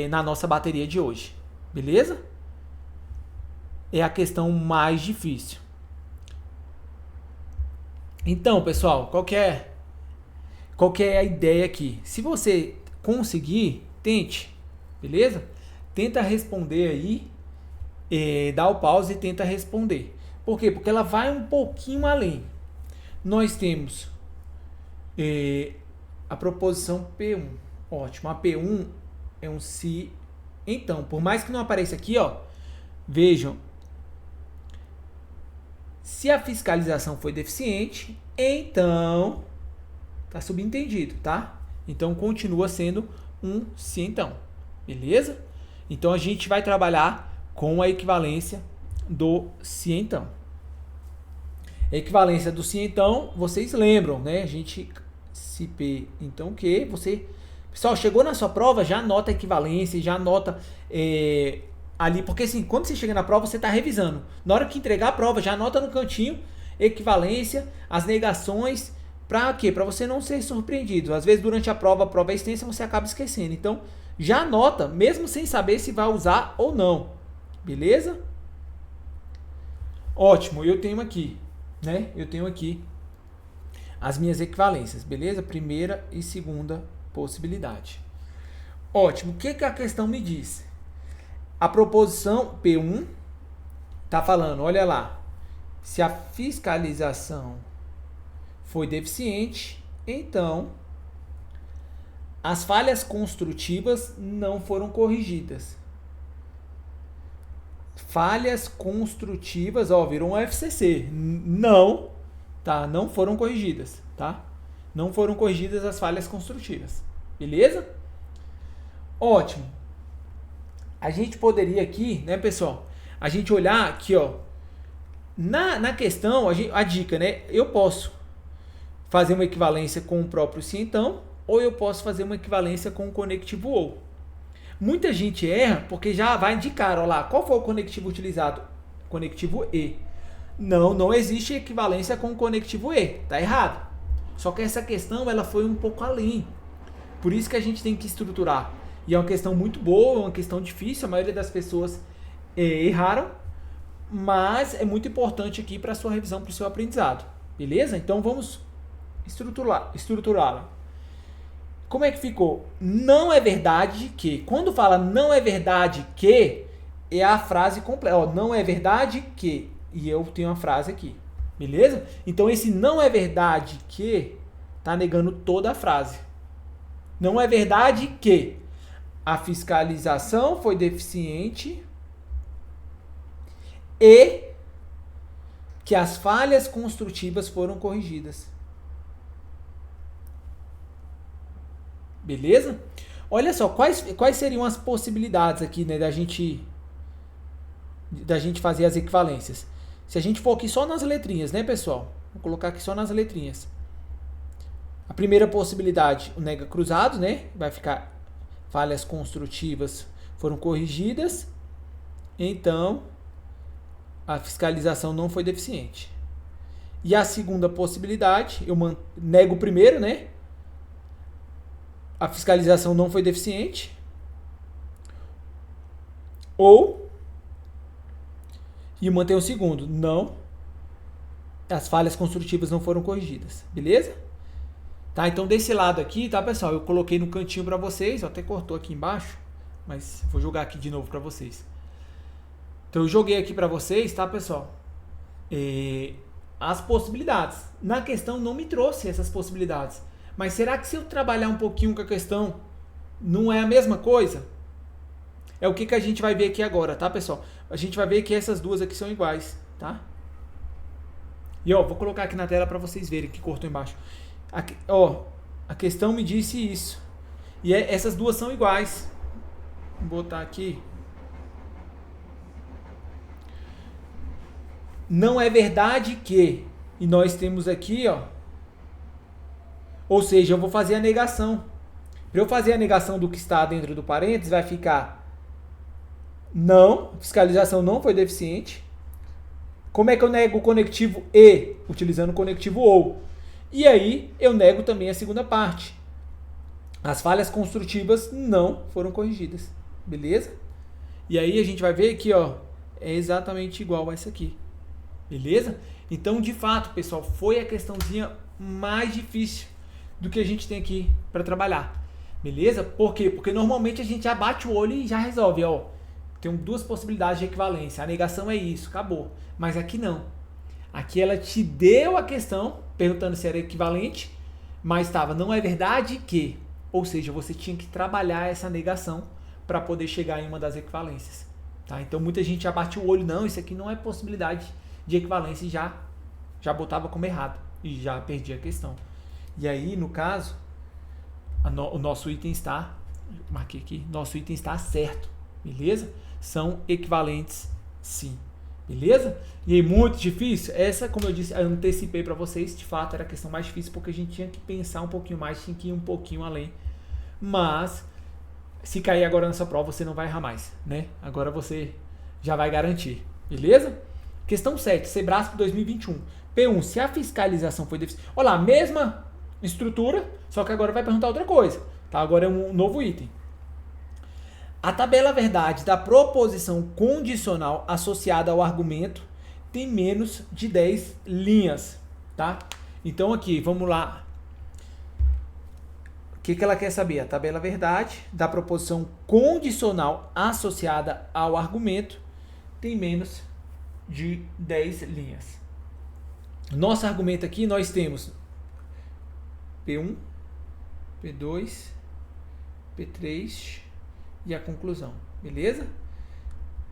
na nossa bateria de hoje. Beleza? É a questão mais difícil. Então, pessoal, qual que é a ideia aqui? Se você conseguir, tente, beleza? Tenta responder aí, dá o pause e tenta responder. Por quê? Porque ela vai um pouquinho além. Nós temos a proposição P1. Ótimo, a P1 é um se. Então, por mais que não apareça aqui, vejam. Se a fiscalização foi deficiente, então tá subentendido, tá? Então continua sendo um se então. Beleza? Então a gente vai trabalhar com a equivalência do se então. A equivalência do se então, vocês lembram, né? A gente se P então que você... Pessoal, chegou na sua prova, já anota a equivalência, já anota ali, porque assim, quando você chega na prova, você está revisando. Na hora que entregar a prova, já anota no cantinho equivalência, as negações, para quê? Para você não ser surpreendido. Às vezes, durante a prova é extensa, você acaba esquecendo. Então, já anota, mesmo sem saber se vai usar ou não. Beleza? Ótimo, eu tenho aqui, né? Eu tenho aqui as minhas equivalências, beleza? Primeira e segunda possibilidade. Ótimo, o que a questão me diz? A proposição P1 está falando, olha lá, se a fiscalização foi deficiente, então as falhas construtivas não foram corrigidas. Falhas construtivas, virou um FCC. Não, tá? Não foram corrigidas, tá? Não foram corrigidas as falhas construtivas. Beleza? Ótimo. A gente poderia aqui, né, pessoal? A gente olhar aqui, na questão, a dica, né? Eu posso fazer uma equivalência com o próprio se então, ou eu posso fazer uma equivalência com o conectivo ou. Muita gente erra porque já vai de cara, lá, qual foi o conectivo utilizado? Conectivo e. Não existe equivalência com o conectivo e, tá errado. Só que essa questão, ela foi um pouco além. Por isso que a gente tem que estruturar. E é uma questão muito boa, uma questão difícil, a maioria das pessoas erraram, mas é muito importante aqui para a sua revisão, para o seu aprendizado. Beleza? Então vamos estruturá-la. Como é que ficou? Não é verdade que, quando fala não é verdade que, é a frase completa. Não é verdade que, e eu tenho uma frase aqui. Beleza? Então esse não é verdade que está negando toda a frase. Não é verdade que a fiscalização foi deficiente e que as falhas construtivas foram corrigidas. Beleza? Olha só, quais seriam as possibilidades aqui, né, da gente fazer as equivalências? se a gente for aqui só nas letrinhas, né, pessoal? Vou colocar aqui só nas letrinhas. A primeira possibilidade, o nega cruzado, né? Vai ficar falhas construtivas foram corrigidas, então a fiscalização não foi deficiente. E a segunda possibilidade, eu nego o primeiro, né? A fiscalização não foi deficiente. Ou, e eu mantenho o segundo, não, as falhas construtivas não foram corrigidas, beleza? Tá, então desse lado aqui, tá, pessoal, eu coloquei no cantinho para vocês, até cortou aqui embaixo, mas vou jogar aqui de novo para vocês. Então eu joguei aqui para vocês, tá, pessoal? As possibilidades. Na questão não me trouxe essas possibilidades. Mas será que se eu trabalhar um pouquinho com a questão, não é a mesma coisa? É o que a gente vai ver aqui agora, tá, pessoal? A gente vai ver que essas duas aqui são iguais, tá? E ó, vou colocar aqui na tela para vocês verem que cortou embaixo. Aqui, ó, a questão me disse isso. E essas duas são iguais. Vou botar aqui. Não é verdade que, e nós temos aqui, ó, ou seja, eu vou fazer a negação. Para eu fazer a negação do que está dentro do parênteses, vai ficar não, fiscalização não foi deficiente. Como é que eu nego o conectivo e? Utilizando o conectivo ou. E aí eu nego também a segunda parte. As falhas construtivas não foram corrigidas. Beleza? E aí a gente vai ver aqui, ó, é exatamente igual a essa aqui. Beleza? Então, de fato, pessoal, foi a questãozinha mais difícil do que a gente tem aqui para trabalhar. Beleza? Por quê? Porque normalmente a gente já bate o olho e já resolve, ó. Tem duas possibilidades de equivalência. A negação é isso, acabou. Mas aqui não. Aqui ela te deu a questão, perguntando se era equivalente, mas estava, não é verdade que. Ou seja, você tinha que trabalhar essa negação para poder chegar em uma das equivalências. Tá? Então muita gente já bate o olho, não, isso aqui não é possibilidade de equivalência e já botava como errado. E já perdi a questão. E aí, no caso, o nosso item está, marquei aqui, nosso item está certo. Beleza? São equivalentes sim. Beleza? E aí, muito difícil? Essa, como eu disse, eu antecipei para vocês, de fato era a questão mais difícil porque a gente tinha que pensar um pouquinho mais, tinha que ir um pouquinho além. Mas, se cair agora nessa prova, você não vai errar mais, né? Agora você já vai garantir. Beleza? Questão 7, Sebrasp 2021. P1, se a fiscalização foi deficiente. Olha lá, mesma estrutura, só que agora vai perguntar outra coisa. Tá? Agora é um novo item. A tabela verdade da proposição condicional associada ao argumento tem menos de 10 linhas, tá? Então aqui, vamos lá. O que ela quer saber? A tabela verdade da proposição condicional associada ao argumento tem menos de 10 linhas. Nosso argumento aqui, nós temos P1, P2, P3... e a conclusão, beleza?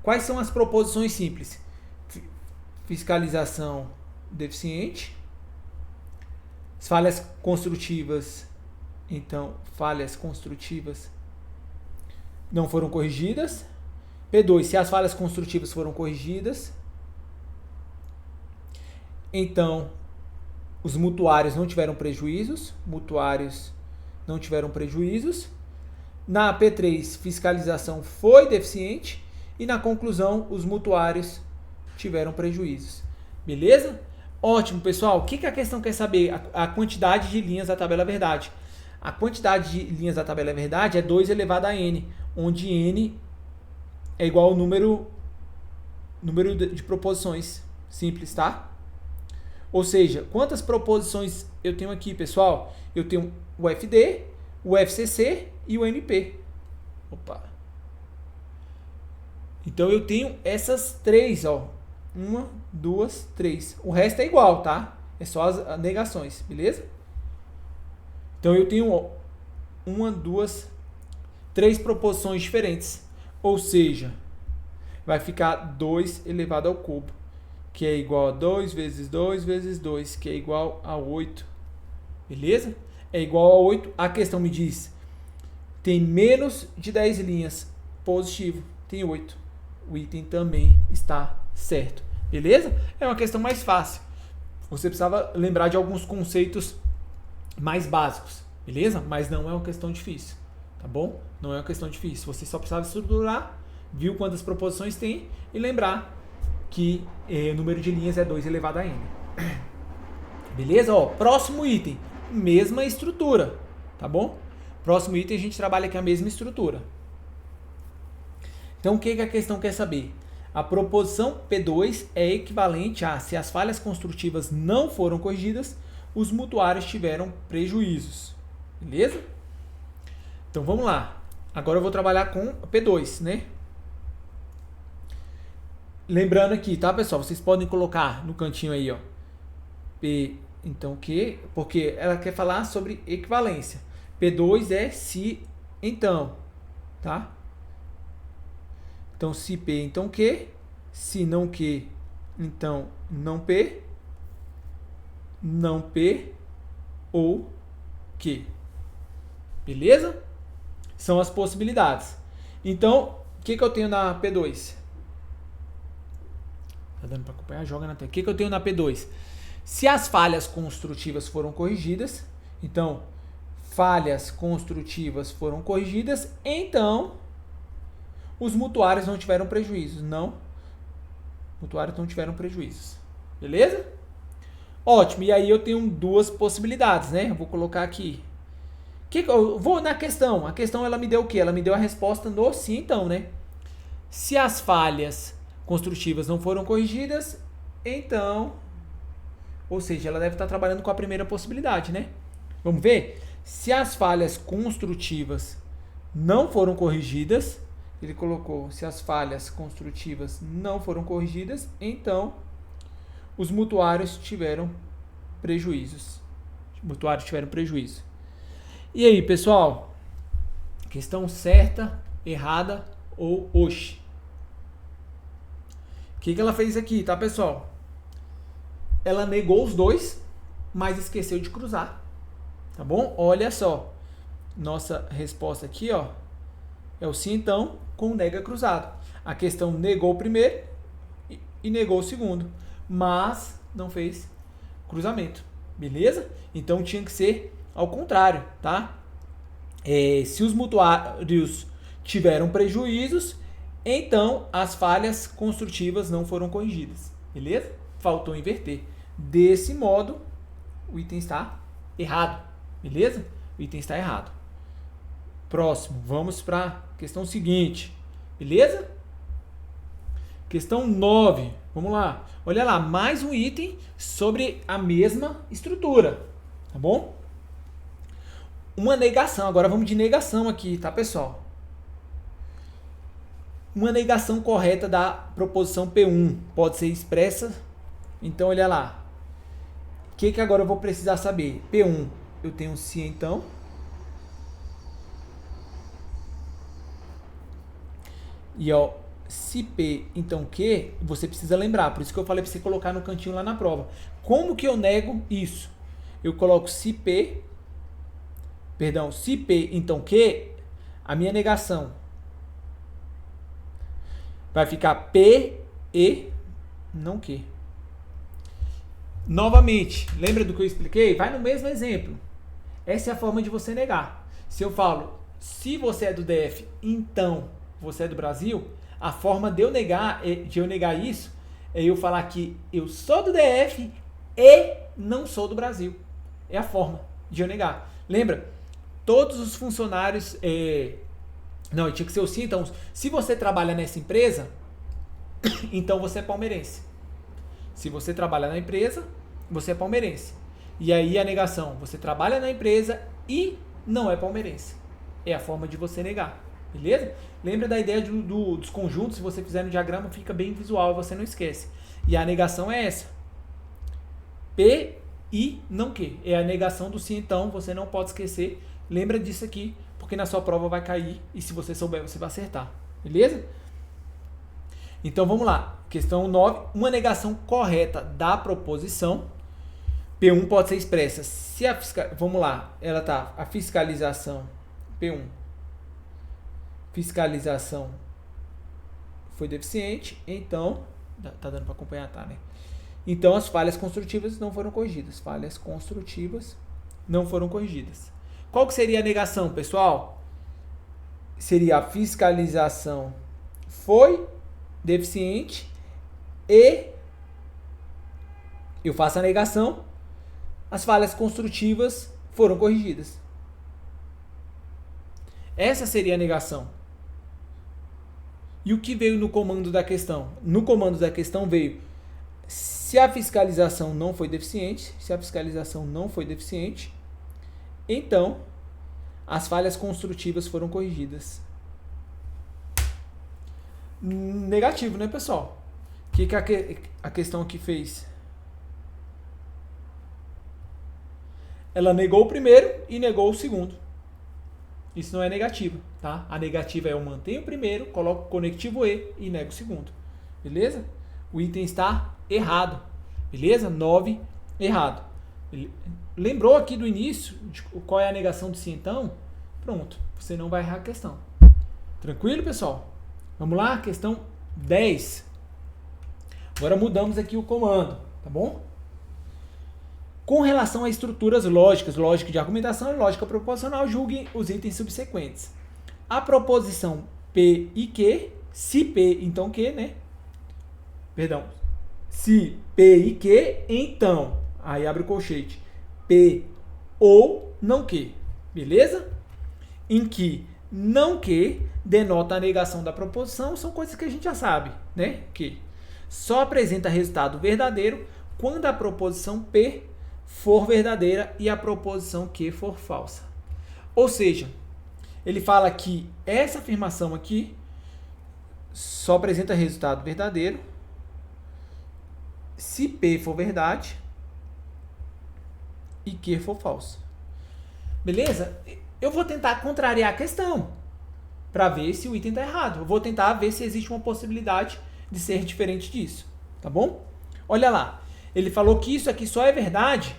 Quais são as proposições simples? Fiscalização deficiente, falhas construtivas, então falhas construtivas não foram corrigidas. P2, se as falhas construtivas foram corrigidas, então os mutuários não tiveram prejuízos, Na P3, fiscalização foi deficiente. E na conclusão, os mutuários tiveram prejuízos. Beleza? Ótimo, pessoal. O que a questão quer saber? A quantidade de linhas da tabela verdade. A quantidade de linhas da tabela verdade é 2 elevado a n, onde n é igual ao número de proposições simples, tá? Ou seja, quantas proposições eu tenho aqui, pessoal? Eu tenho o FD, o FCC e o MP. Opa. Então eu tenho essas três, ó. 1, 2, 3. O resto é igual, tá? É só as negações, beleza? Então eu tenho, ó, 1, 2, 3 proposições diferentes. Ou seja, vai ficar 2 elevado ao cubo, que é igual a 2 vezes 2 vezes 2, que é igual a 8. Beleza? É igual a 8. A questão me diz, tem menos de 10 linhas. Positivo, tem 8. O item também está certo. Beleza? É uma questão mais fácil. Você precisava lembrar de alguns conceitos mais básicos, beleza? Mas não é uma questão difícil, tá bom? Não é uma questão difícil. Você só precisava estruturar, viu quantas proposições tem e lembrar que o número de linhas é 2 elevado a n. Beleza? Ó, próximo item, mesma estrutura, tá bom? Próximo item a gente trabalha aqui a mesma estrutura. Então o que a questão quer saber? A proposição P2 é equivalente a se as falhas construtivas não foram corrigidas, os mutuários tiveram prejuízos. Beleza? Então vamos lá. Agora eu vou trabalhar com P2, né? Lembrando aqui, tá, pessoal? Vocês podem colocar no cantinho aí, ó. P, então o quê? Porque ela quer falar sobre equivalência. P2 é se, então, tá? Então, se P, então Q. Se não Q, então não P. Não P ou Q. Beleza? São as possibilidades. Então, o que eu tenho na P2? Tá dando para acompanhar? Joga na tela. O que eu tenho na P2? Se as falhas construtivas foram corrigidas, então, falhas construtivas foram corrigidas, então os mutuários não tiveram prejuízos. Não. Mutuários não tiveram prejuízos. Beleza? Ótimo. E aí eu tenho duas possibilidades, né? Eu vou colocar aqui. Eu vou na questão. A questão ela me deu o quê? Ela me deu a resposta no sim, então, né? Se as falhas construtivas não foram corrigidas, então... Ou seja, ela deve estar trabalhando com a primeira possibilidade, né? Vamos ver? Se as falhas construtivas não foram corrigidas... Ele colocou, se as falhas construtivas não foram corrigidas, então os mutuários tiveram prejuízos. Os mutuários tiveram prejuízo. E aí, pessoal? Questão certa, errada ou oxe? O que ela fez aqui, tá, pessoal? Ela negou os dois, mas esqueceu de cruzar. Tá bom? Olha só. Nossa resposta aqui, ó, é o sim, então, com nega cruzado. A questão negou o primeiro e negou o segundo, mas não fez cruzamento. Beleza? Então tinha que ser ao contrário, tá? Se os mutuários tiveram prejuízos, então as falhas construtivas não foram corrigidas. Beleza? Faltou inverter. Desse modo, o item está errado. Beleza? O item está errado. Próximo, vamos para a questão seguinte. Beleza? Questão 9. Vamos lá. Olha lá, mais um item sobre a mesma estrutura. Tá bom? Uma negação. Agora vamos de negação aqui, tá, pessoal? Uma negação correta da proposição P1 pode ser expressa. Então, olha lá. O que agora eu vou precisar saber? P1, eu tenho se, então. E ó, se P, então Q, você precisa lembrar. Por isso que eu falei para você colocar no cantinho lá na prova. Como que eu nego isso? Eu coloco se P, então Q, a minha negação vai ficar P e não Q. Novamente, lembra do que eu expliquei? Vai no mesmo exemplo. Essa é a forma de você negar. Se eu falo, se você é do DF, então você é do Brasil, a forma de eu negar isso é eu falar que eu sou do DF e não sou do Brasil. É a forma de eu negar. Lembra? Todos os funcionários... Não, tinha que ser o sim. Então, se você trabalha nessa empresa, então você é palmeirense. Se você trabalha na empresa, você é palmeirense. E aí a negação, você trabalha na empresa e não é palmeirense. É a forma de você negar. Beleza? Lembra da ideia dos conjuntos, se você fizer no diagrama, fica bem visual e você não esquece. E a negação é essa. P e não Q. É a negação do sim, então, você não pode esquecer. Lembra disso aqui, porque na sua prova vai cair e se você souber, você vai acertar. Beleza? Então, vamos lá. Questão 9. Uma negação correta da proposição. P1 pode ser expressa. Se a vamos lá. Ela tá. A fiscalização. P1. Fiscalização foi deficiente. Então, Tá dando para acompanhar, tá, né? Então, as falhas construtivas não foram corrigidas. Falhas construtivas não foram corrigidas. Qual que seria a negação, pessoal? Seria a fiscalização foi deficiente e eu faço a negação, as falhas construtivas foram corrigidas. Essa seria a negação. E o que veio no comando da questão? No comando da questão veio: se a fiscalização não foi deficiente, então as falhas construtivas foram corrigidas. Negativo, né, pessoal? O que a questão aqui fez? Ela negou o primeiro e negou o segundo. Isso não é negativo, tá? A negativa é eu mantenho o primeiro, coloco o conectivo e nego o segundo. Beleza? O item está errado. Beleza? 9, errado. Lembrou aqui do início de qual é a negação de si, então? Pronto. Você não vai errar a questão. Tranquilo, pessoal? Vamos lá? Questão 10. Agora mudamos aqui o comando, tá bom? Com relação a estruturas lógicas, lógica de argumentação e lógica proposicional, julgue os itens subsequentes. A proposição P e Q, se P, então Q, né? Perdão. Se P e Q, então, aí abre o colchete, P ou não Q, beleza? Em que não Q denota a negação da proposição, são coisas que a gente já sabe, né? Que só apresenta resultado verdadeiro quando a proposição P for verdadeira e a proposição Q for falsa. Ou seja, ele fala que essa afirmação aqui só apresenta resultado verdadeiro se P for verdade e Q for falso. Beleza? Eu vou tentar contrariar a questão para ver se o item está errado. Eu vou tentar ver se existe uma possibilidade de ser diferente disso. Tá bom? Olha lá. Ele falou que isso aqui só é verdade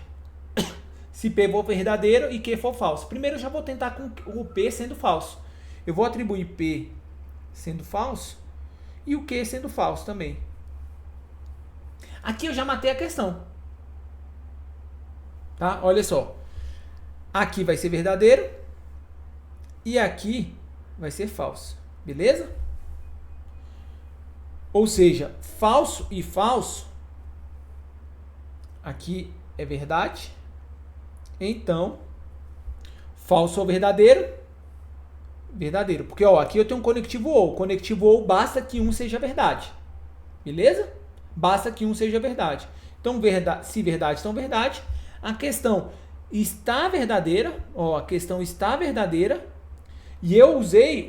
se P for verdadeiro e Q for falso. Primeiro eu já vou tentar com o P sendo falso. Eu vou atribuir P sendo falso e o Q sendo falso também. Aqui eu já matei a questão. Tá? Olha só. Aqui vai ser verdadeiro e aqui vai ser falso. Beleza? Ou seja, falso e falso, aqui é verdade. Então, falso ou verdadeiro? Verdadeiro. Porque ó, aqui eu tenho um conectivo ou. Conectivo ou basta que um seja verdade. Beleza? Basta que um seja verdade. Então, se verdade, então verdade. A questão está verdadeira. Ó, a questão está verdadeira. E eu usei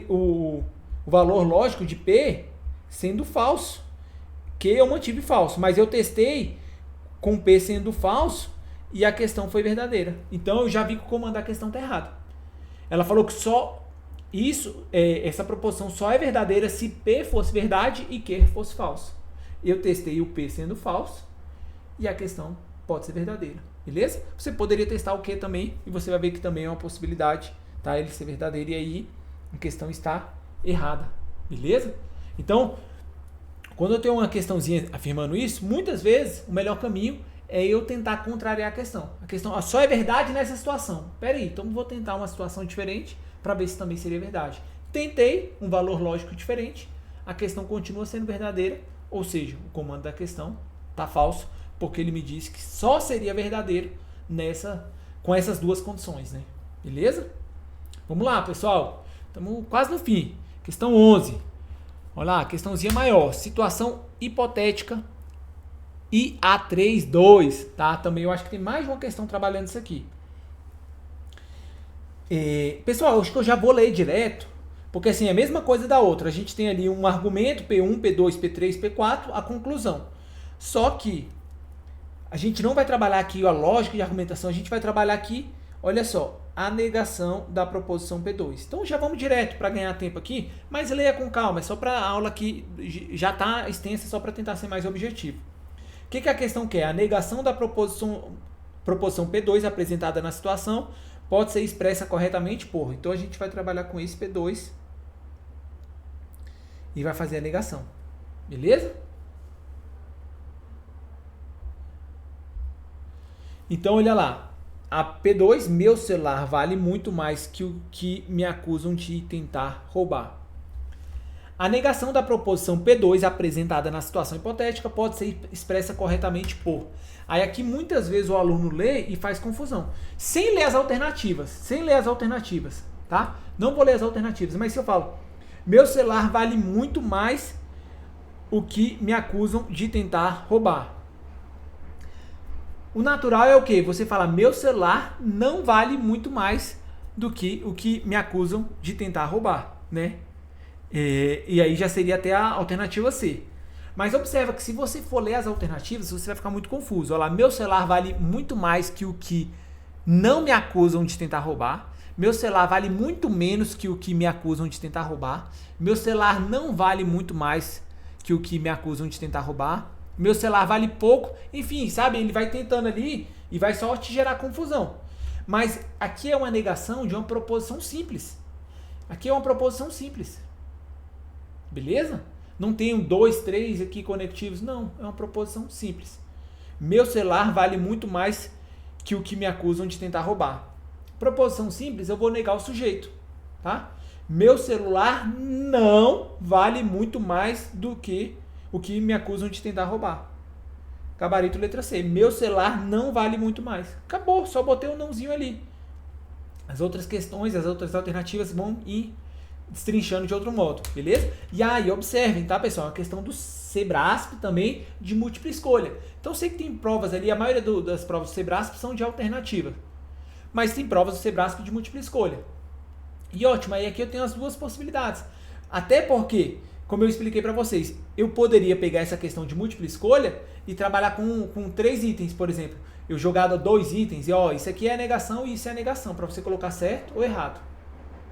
o valor lógico de P sendo falso. Que eu mantive falso. Mas eu testei com P sendo falso e a questão foi verdadeira. Então eu já vi que o comando da questão está errado. Ela falou que só isso, essa proposição só é verdadeira se P fosse verdade e Q fosse falso. Eu testei o P sendo falso e a questão pode ser verdadeira. Beleza? Você poderia testar o Q também e você vai ver que também é uma possibilidade, tá? Ele ser verdadeiro e aí a questão está errada. Beleza? Então, quando eu tenho uma questãozinha afirmando isso, muitas vezes o melhor caminho é eu tentar contrariar a questão. A questão só é verdade nessa situação. Pera aí, então vou tentar uma situação diferente para ver se também seria verdade. Tentei um valor lógico diferente, a questão continua sendo verdadeira, ou seja, o comando da questão está falso, porque ele me disse que só seria verdadeiro com essas duas condições, né? Beleza? Vamos lá, pessoal. Estamos quase no fim. Questão 11. Olha lá, questãozinha maior. Situação hipotética e A3.2, tá? Também eu acho que tem mais de uma questão trabalhando isso aqui. Pessoal, acho que eu já vou ler direto, porque assim, é a mesma coisa da outra. A gente tem ali um argumento, P1, P2, P3, P4, a conclusão. Só que a gente não vai trabalhar aqui a lógica de argumentação, a gente vai trabalhar aqui, olha só, a negação da proposição P2. Então já vamos direto para ganhar tempo aqui, mas leia com calma, é só para a aula que já está extensa, só para tentar ser mais objetivo. O que a questão quer? A negação da proposição P2 apresentada na situação pode ser expressa corretamente por. Então a gente vai trabalhar com esse P2 e vai fazer a negação. Beleza? Então, olha lá. A P2, meu celular vale muito mais que o que me acusam de tentar roubar. A negação da proposição P2 apresentada na situação hipotética pode ser expressa corretamente por. Aí aqui muitas vezes o aluno lê e faz confusão. Sem ler as alternativas, tá? Não vou ler as alternativas, mas se eu falo, meu celular vale muito mais o que me acusam de tentar roubar. O natural é o quê? Você fala, meu celular não vale muito mais do que o que me acusam de tentar roubar, né? E aí já seria até a alternativa C. Mas observa que se você for ler as alternativas, você vai ficar muito confuso. Olha lá, meu celular vale muito mais que o que não me acusam de tentar roubar. Meu celular vale muito menos que o que me acusam de tentar roubar. Meu celular não vale muito mais que o que me acusam de tentar roubar. Meu celular vale pouco. Enfim, sabe? Ele vai tentando ali e vai só te gerar confusão. Mas aqui é uma negação de uma proposição simples. Aqui é uma proposição simples. Beleza? Não tenho 2, 3 aqui conectivos. Não, é uma proposição simples. Meu celular vale muito mais que o que me acusam de tentar roubar. Proposição simples, eu vou negar o sujeito. Tá? Meu celular não vale muito mais do que o que me acusam de tentar roubar. Gabarito letra C. Meu celular não vale muito mais. Acabou, só botei um nãozinho ali. As outras questões, as outras alternativas vão ir destrinchando de outro modo, beleza? E aí, observem, tá, pessoal? A questão do Sebrasp também de múltipla escolha. Então, sei que tem provas ali, a maioria das provas do Sebrasp são de alternativa. Mas tem provas do Sebrasp de múltipla escolha. E ótimo, aí aqui eu tenho as duas possibilidades. Até porque, como eu expliquei para vocês, eu poderia pegar essa questão de múltipla escolha e trabalhar com 3 itens, por exemplo. Eu jogar 2 itens e, ó, isso aqui é a negação e isso é a negação, para você colocar certo ou errado.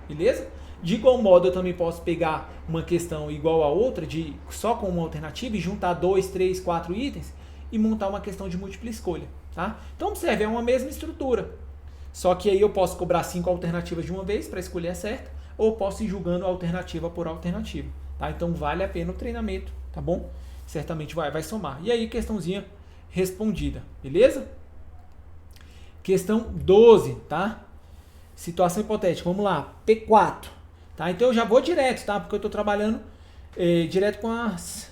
Beleza? De igual modo, eu também posso pegar uma questão igual a outra, só com uma alternativa, e juntar 2, 3, 4 itens e montar uma questão de múltipla escolha. Tá? Então, observe, é uma mesma estrutura. Só que aí eu posso cobrar 5 alternativas de uma vez para escolher a certa, ou posso ir julgando alternativa por alternativa. Tá? Então, vale a pena o treinamento, tá bom? Certamente vai somar. E aí, questãozinha respondida, beleza? Questão 12, tá? Situação hipotética, vamos lá, P4. Tá? Então eu já vou direto, tá? Porque eu estou trabalhando direto com as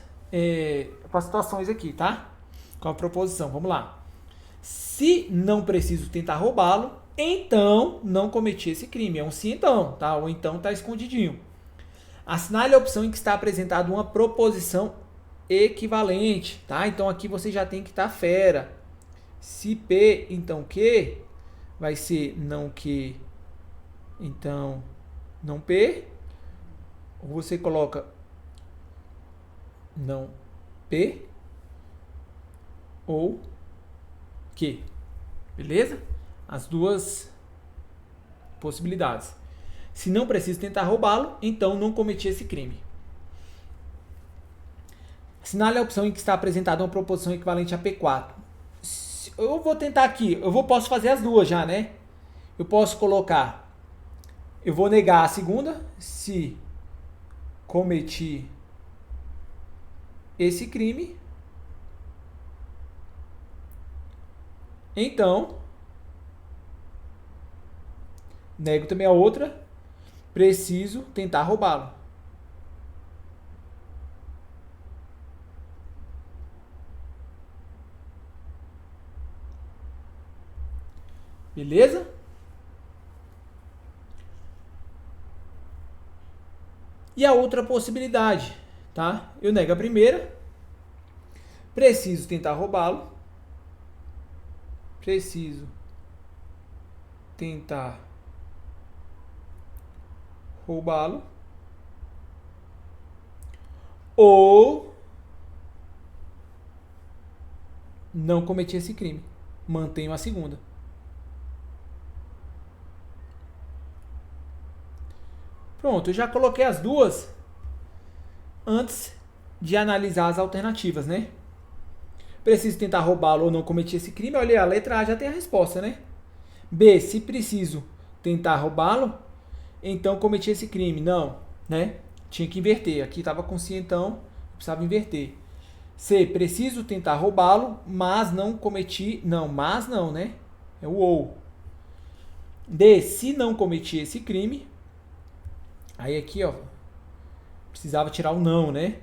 situações aqui, tá? Com a proposição, vamos lá. Se não preciso tentar roubá-lo, então não cometi esse crime. É um sim então, tá? Ou então está escondidinho. Assinale a opção em que está apresentada uma proposição equivalente, tá? Então aqui você já tem que estar fera. Se P, então Q, vai ser não Q, então não P, ou você coloca não P ou Q, beleza? As duas possibilidades. Se não preciso tentar roubá-lo, então não cometi esse crime. Assinale a opção em que está apresentada uma proposição equivalente a P4. Eu vou tentar aqui, posso fazer as duas já, né? Eu posso colocar, eu vou negar a segunda, se cometi esse crime, então, nego também a outra, preciso tentar roubá-lo. Beleza? E a outra possibilidade, tá? Eu nego a primeira, preciso tentar roubá-lo, preciso tentar roubá-lo, ou não cometi esse crime, mantenho a segunda. Pronto, eu já coloquei as duas antes de analisar as alternativas, né? Preciso tentar roubá-lo ou não cometer esse crime. Olha, a letra A já tem a resposta, né? B, se preciso tentar roubá-lo, então cometi esse crime. Não, né? Tinha que inverter. Aqui estava com si, então precisava inverter. C, preciso tentar roubá-lo, mas não cometi... Não, mas não, né? É o ou. D, se não cometi esse crime. Aí aqui, ó, precisava tirar o não, né?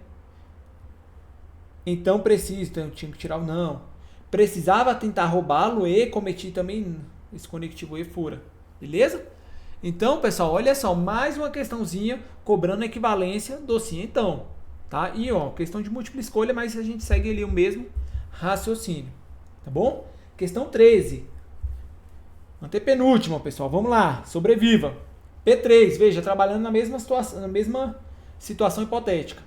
Então preciso, então tinha que tirar o não. Precisava tentar roubá-lo e cometi também esse conectivo e fura. Beleza? Então, pessoal, olha só, mais uma questãozinha cobrando a equivalência do sim então. Tá? E ó, questão de múltipla escolha, mas a gente segue ali o mesmo raciocínio. Tá bom? Questão 13. Antepenúltima, pessoal. Vamos lá. Sobreviva. P3, veja, trabalhando na mesma situação hipotética.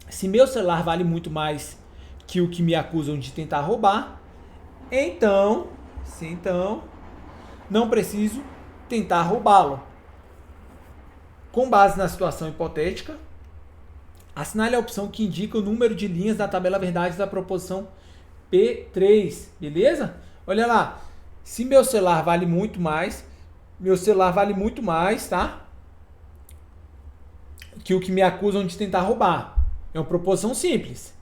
Se meu celular vale muito mais que o que me acusam de tentar roubar, então, não preciso tentar roubá-lo. Com base na situação hipotética, assinale a opção que indica o número de linhas da tabela verdade da proposição P3, beleza? Olha lá, se meu celular vale muito mais, tá? Que o que me acusam de tentar roubar. É uma proposição simples.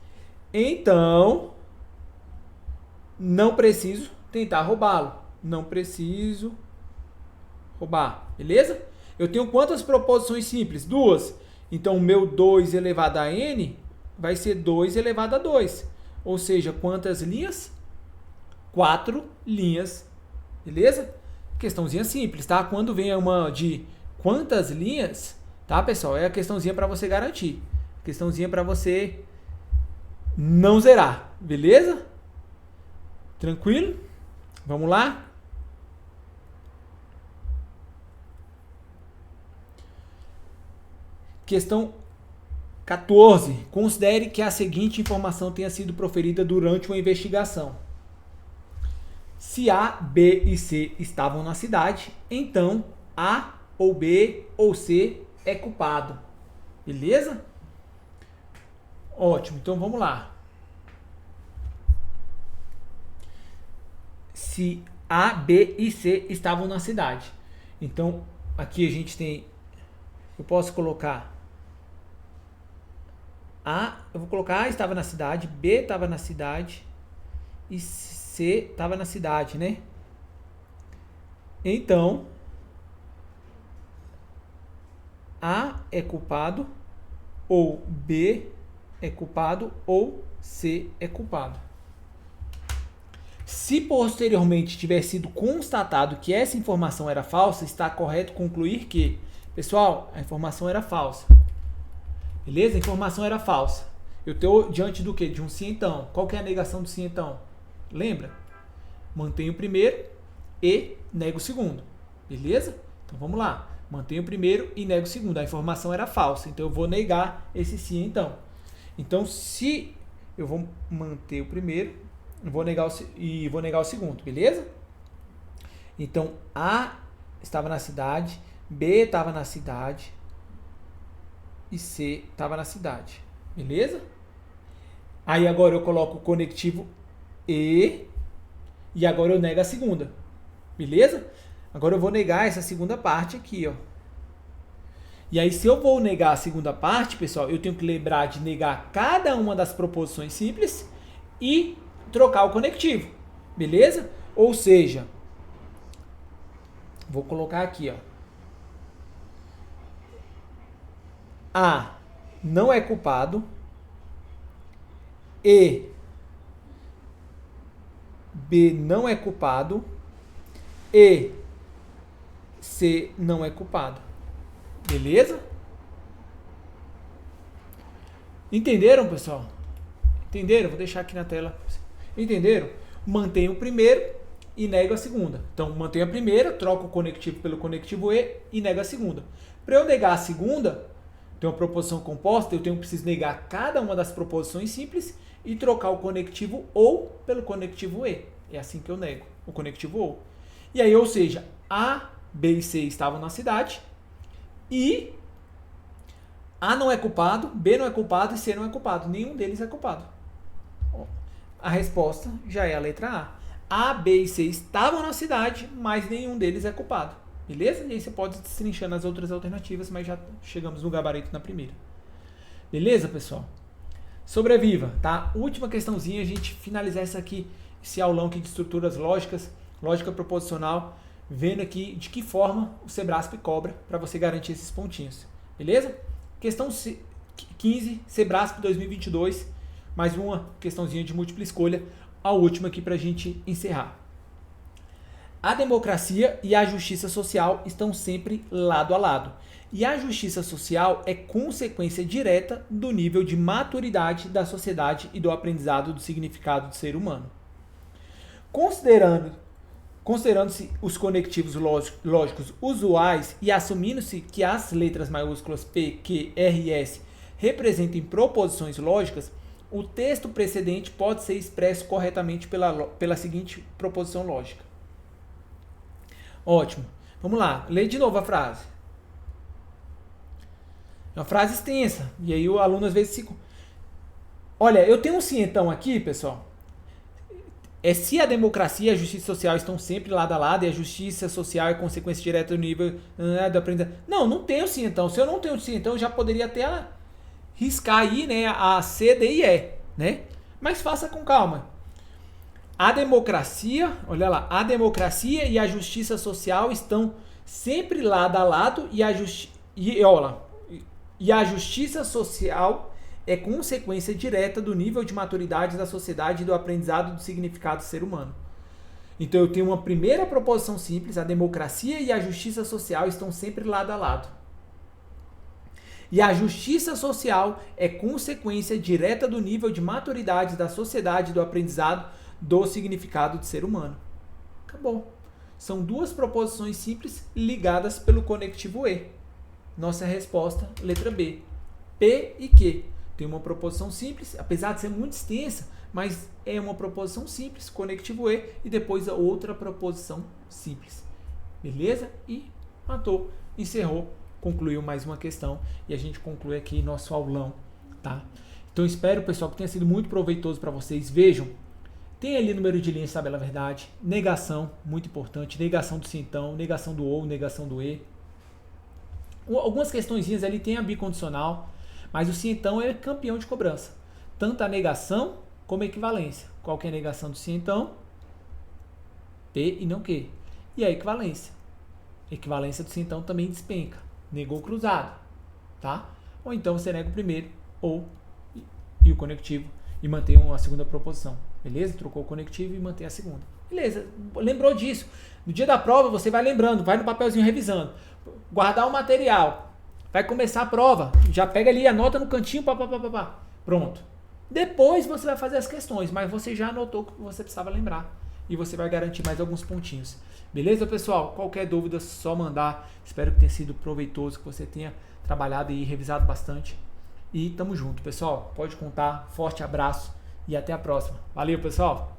Então, não preciso tentar roubá-lo. Não preciso roubar, beleza? Eu tenho quantas proposições simples? 2. Então, o meu 2 elevado a n vai ser 2 elevado a 2. Ou seja, quantas linhas? 4 linhas, beleza? Questãozinha simples, tá? Quando vem uma de quantas linhas, tá, pessoal? É a questãozinha para você garantir. Questãozinha para você não zerar, beleza? Tranquilo? Vamos lá? Questão 14. Considere que a seguinte informação tenha sido proferida durante uma investigação. Se A, B e C estavam na cidade, então A ou B ou C é culpado. Beleza? Ótimo, então vamos lá. Se A, B e C estavam na cidade. Então, aqui a gente tem... Eu posso colocar... eu vou colocar A estava na cidade, B estava na cidade e C estava na cidade, né? Então, A é culpado, ou B é culpado, ou C é culpado. Se posteriormente tiver sido constatado que essa informação era falsa, está correto concluir que, pessoal, a informação era falsa. Beleza? A informação era falsa. Eu estou diante do quê? De um sim então. Qual que é a negação do sim então? Lembra? Mantenho o primeiro e nego o segundo. Beleza? Então vamos lá. Mantenho o primeiro e nego o segundo. A informação era falsa. Então eu vou negar esse sim então. Então se eu vou manter o primeiro, vou negar o segundo. Beleza? Então A estava na cidade, B estava na cidade e C estava na cidade. Beleza? Aí agora eu coloco o conectivo E agora eu nego a segunda. Beleza? Agora eu vou negar essa segunda parte aqui, ó. E aí se eu vou negar a segunda parte, pessoal, eu tenho que lembrar de negar cada uma das proposições simples e trocar o conectivo. Beleza? Ou seja, vou colocar aqui, ó. A não é culpado e B não é culpado e C não é culpado. Beleza? Entenderam, pessoal? Entenderam? Vou deixar aqui na tela. Entenderam? Mantenho o primeiro e nego a segunda. Então, mantenho a primeira, troco o conectivo pelo conectivo e nego a segunda. Para eu negar a segunda, tem uma proposição composta, eu preciso negar cada uma das proposições simples e trocar o conectivo ou pelo conectivo e. É assim que eu nego, o conectivo ou. E aí, ou seja, A, B e C estavam na cidade e A não é culpado, B não é culpado e C não é culpado. Nenhum deles é culpado. A resposta já é a letra A. A, B e C estavam na cidade, mas nenhum deles é culpado. Beleza? E aí você pode destrinchar nas outras alternativas, mas já chegamos no gabarito na primeira. Beleza, pessoal? Sobreviva, tá? Última questãozinha, a gente finalizar esse aulão aqui de estruturas lógicas, lógica proposicional, vendo aqui de que forma o Sebrasp cobra para você garantir esses pontinhos, beleza? Questão 15, Sebrasp 2022, mais uma questãozinha de múltipla escolha, a última aqui para a gente encerrar. A democracia e a justiça social estão sempre lado a lado. E a justiça social é consequência direta do nível de maturidade da sociedade e do aprendizado do significado do ser humano. Considerando-se os conectivos lógicos usuais e assumindo-se que as letras maiúsculas P, Q, R e S representem proposições lógicas, o texto precedente pode ser expresso corretamente pela seguinte proposição lógica. Ótimo. Vamos lá, lê de novo a frase. É uma frase extensa. E aí o aluno às vezes se... Olha, eu tenho um cientão aqui, pessoal. Se a democracia e a justiça social estão sempre lado a lado e a justiça social é consequência direta do nível do aprendizado. Não tenho cientão. Se eu não tenho cientão, eu já poderia até riscar aí, né, a C, D e E, né? Mas faça com calma. A democracia, olha lá, a democracia e a justiça social estão sempre lado a lado e a justiça social é consequência direta do nível de maturidade da sociedade e do aprendizado do significado do ser humano. Então eu tenho uma primeira proposição simples, a democracia e a justiça social estão sempre lado a lado. E a justiça social é consequência direta do nível de maturidade da sociedade e do aprendizado do significado do ser humano. Acabou. São duas proposições simples ligadas pelo conectivo E. Nossa resposta, letra B. P e Q. Tem uma proposição simples, apesar de ser muito extensa, mas é uma proposição simples, conectivo E, e depois a outra proposição simples. Beleza? E matou, encerrou, concluiu mais uma questão e a gente conclui aqui nosso aulão, tá? Então espero, pessoal, que tenha sido muito proveitoso para vocês. Vejam, tem ali número de linhas, sabe a verdade, negação, muito importante, negação do cientão, negação do ou, negação do e. Algumas questõezinhas ali tem a bicondicional, mas o cientão é campeão de cobrança. Tanto a negação como a equivalência. Qual que é a negação do cientão? P e não Q. E a equivalência? A equivalência do cientão também despenca. Negou cruzado, tá? Ou então você nega o primeiro ou e o conectivo e mantém a segunda proposição. Beleza? Trocou o conectivo e mantém a segunda. Beleza? Lembrou disso. No dia da prova você vai lembrando, vai no papelzinho revisando. Guardar o material. Vai começar a prova. Já pega ali, anota no cantinho, pá. Pronto. Depois você vai fazer as questões, mas você já anotou o que você precisava lembrar. E você vai garantir mais alguns pontinhos. Beleza, pessoal? Qualquer dúvida, só mandar. Espero que tenha sido proveitoso, que você tenha trabalhado e revisado bastante. E tamo junto, pessoal. Pode contar. Forte abraço e até a próxima. Valeu, pessoal!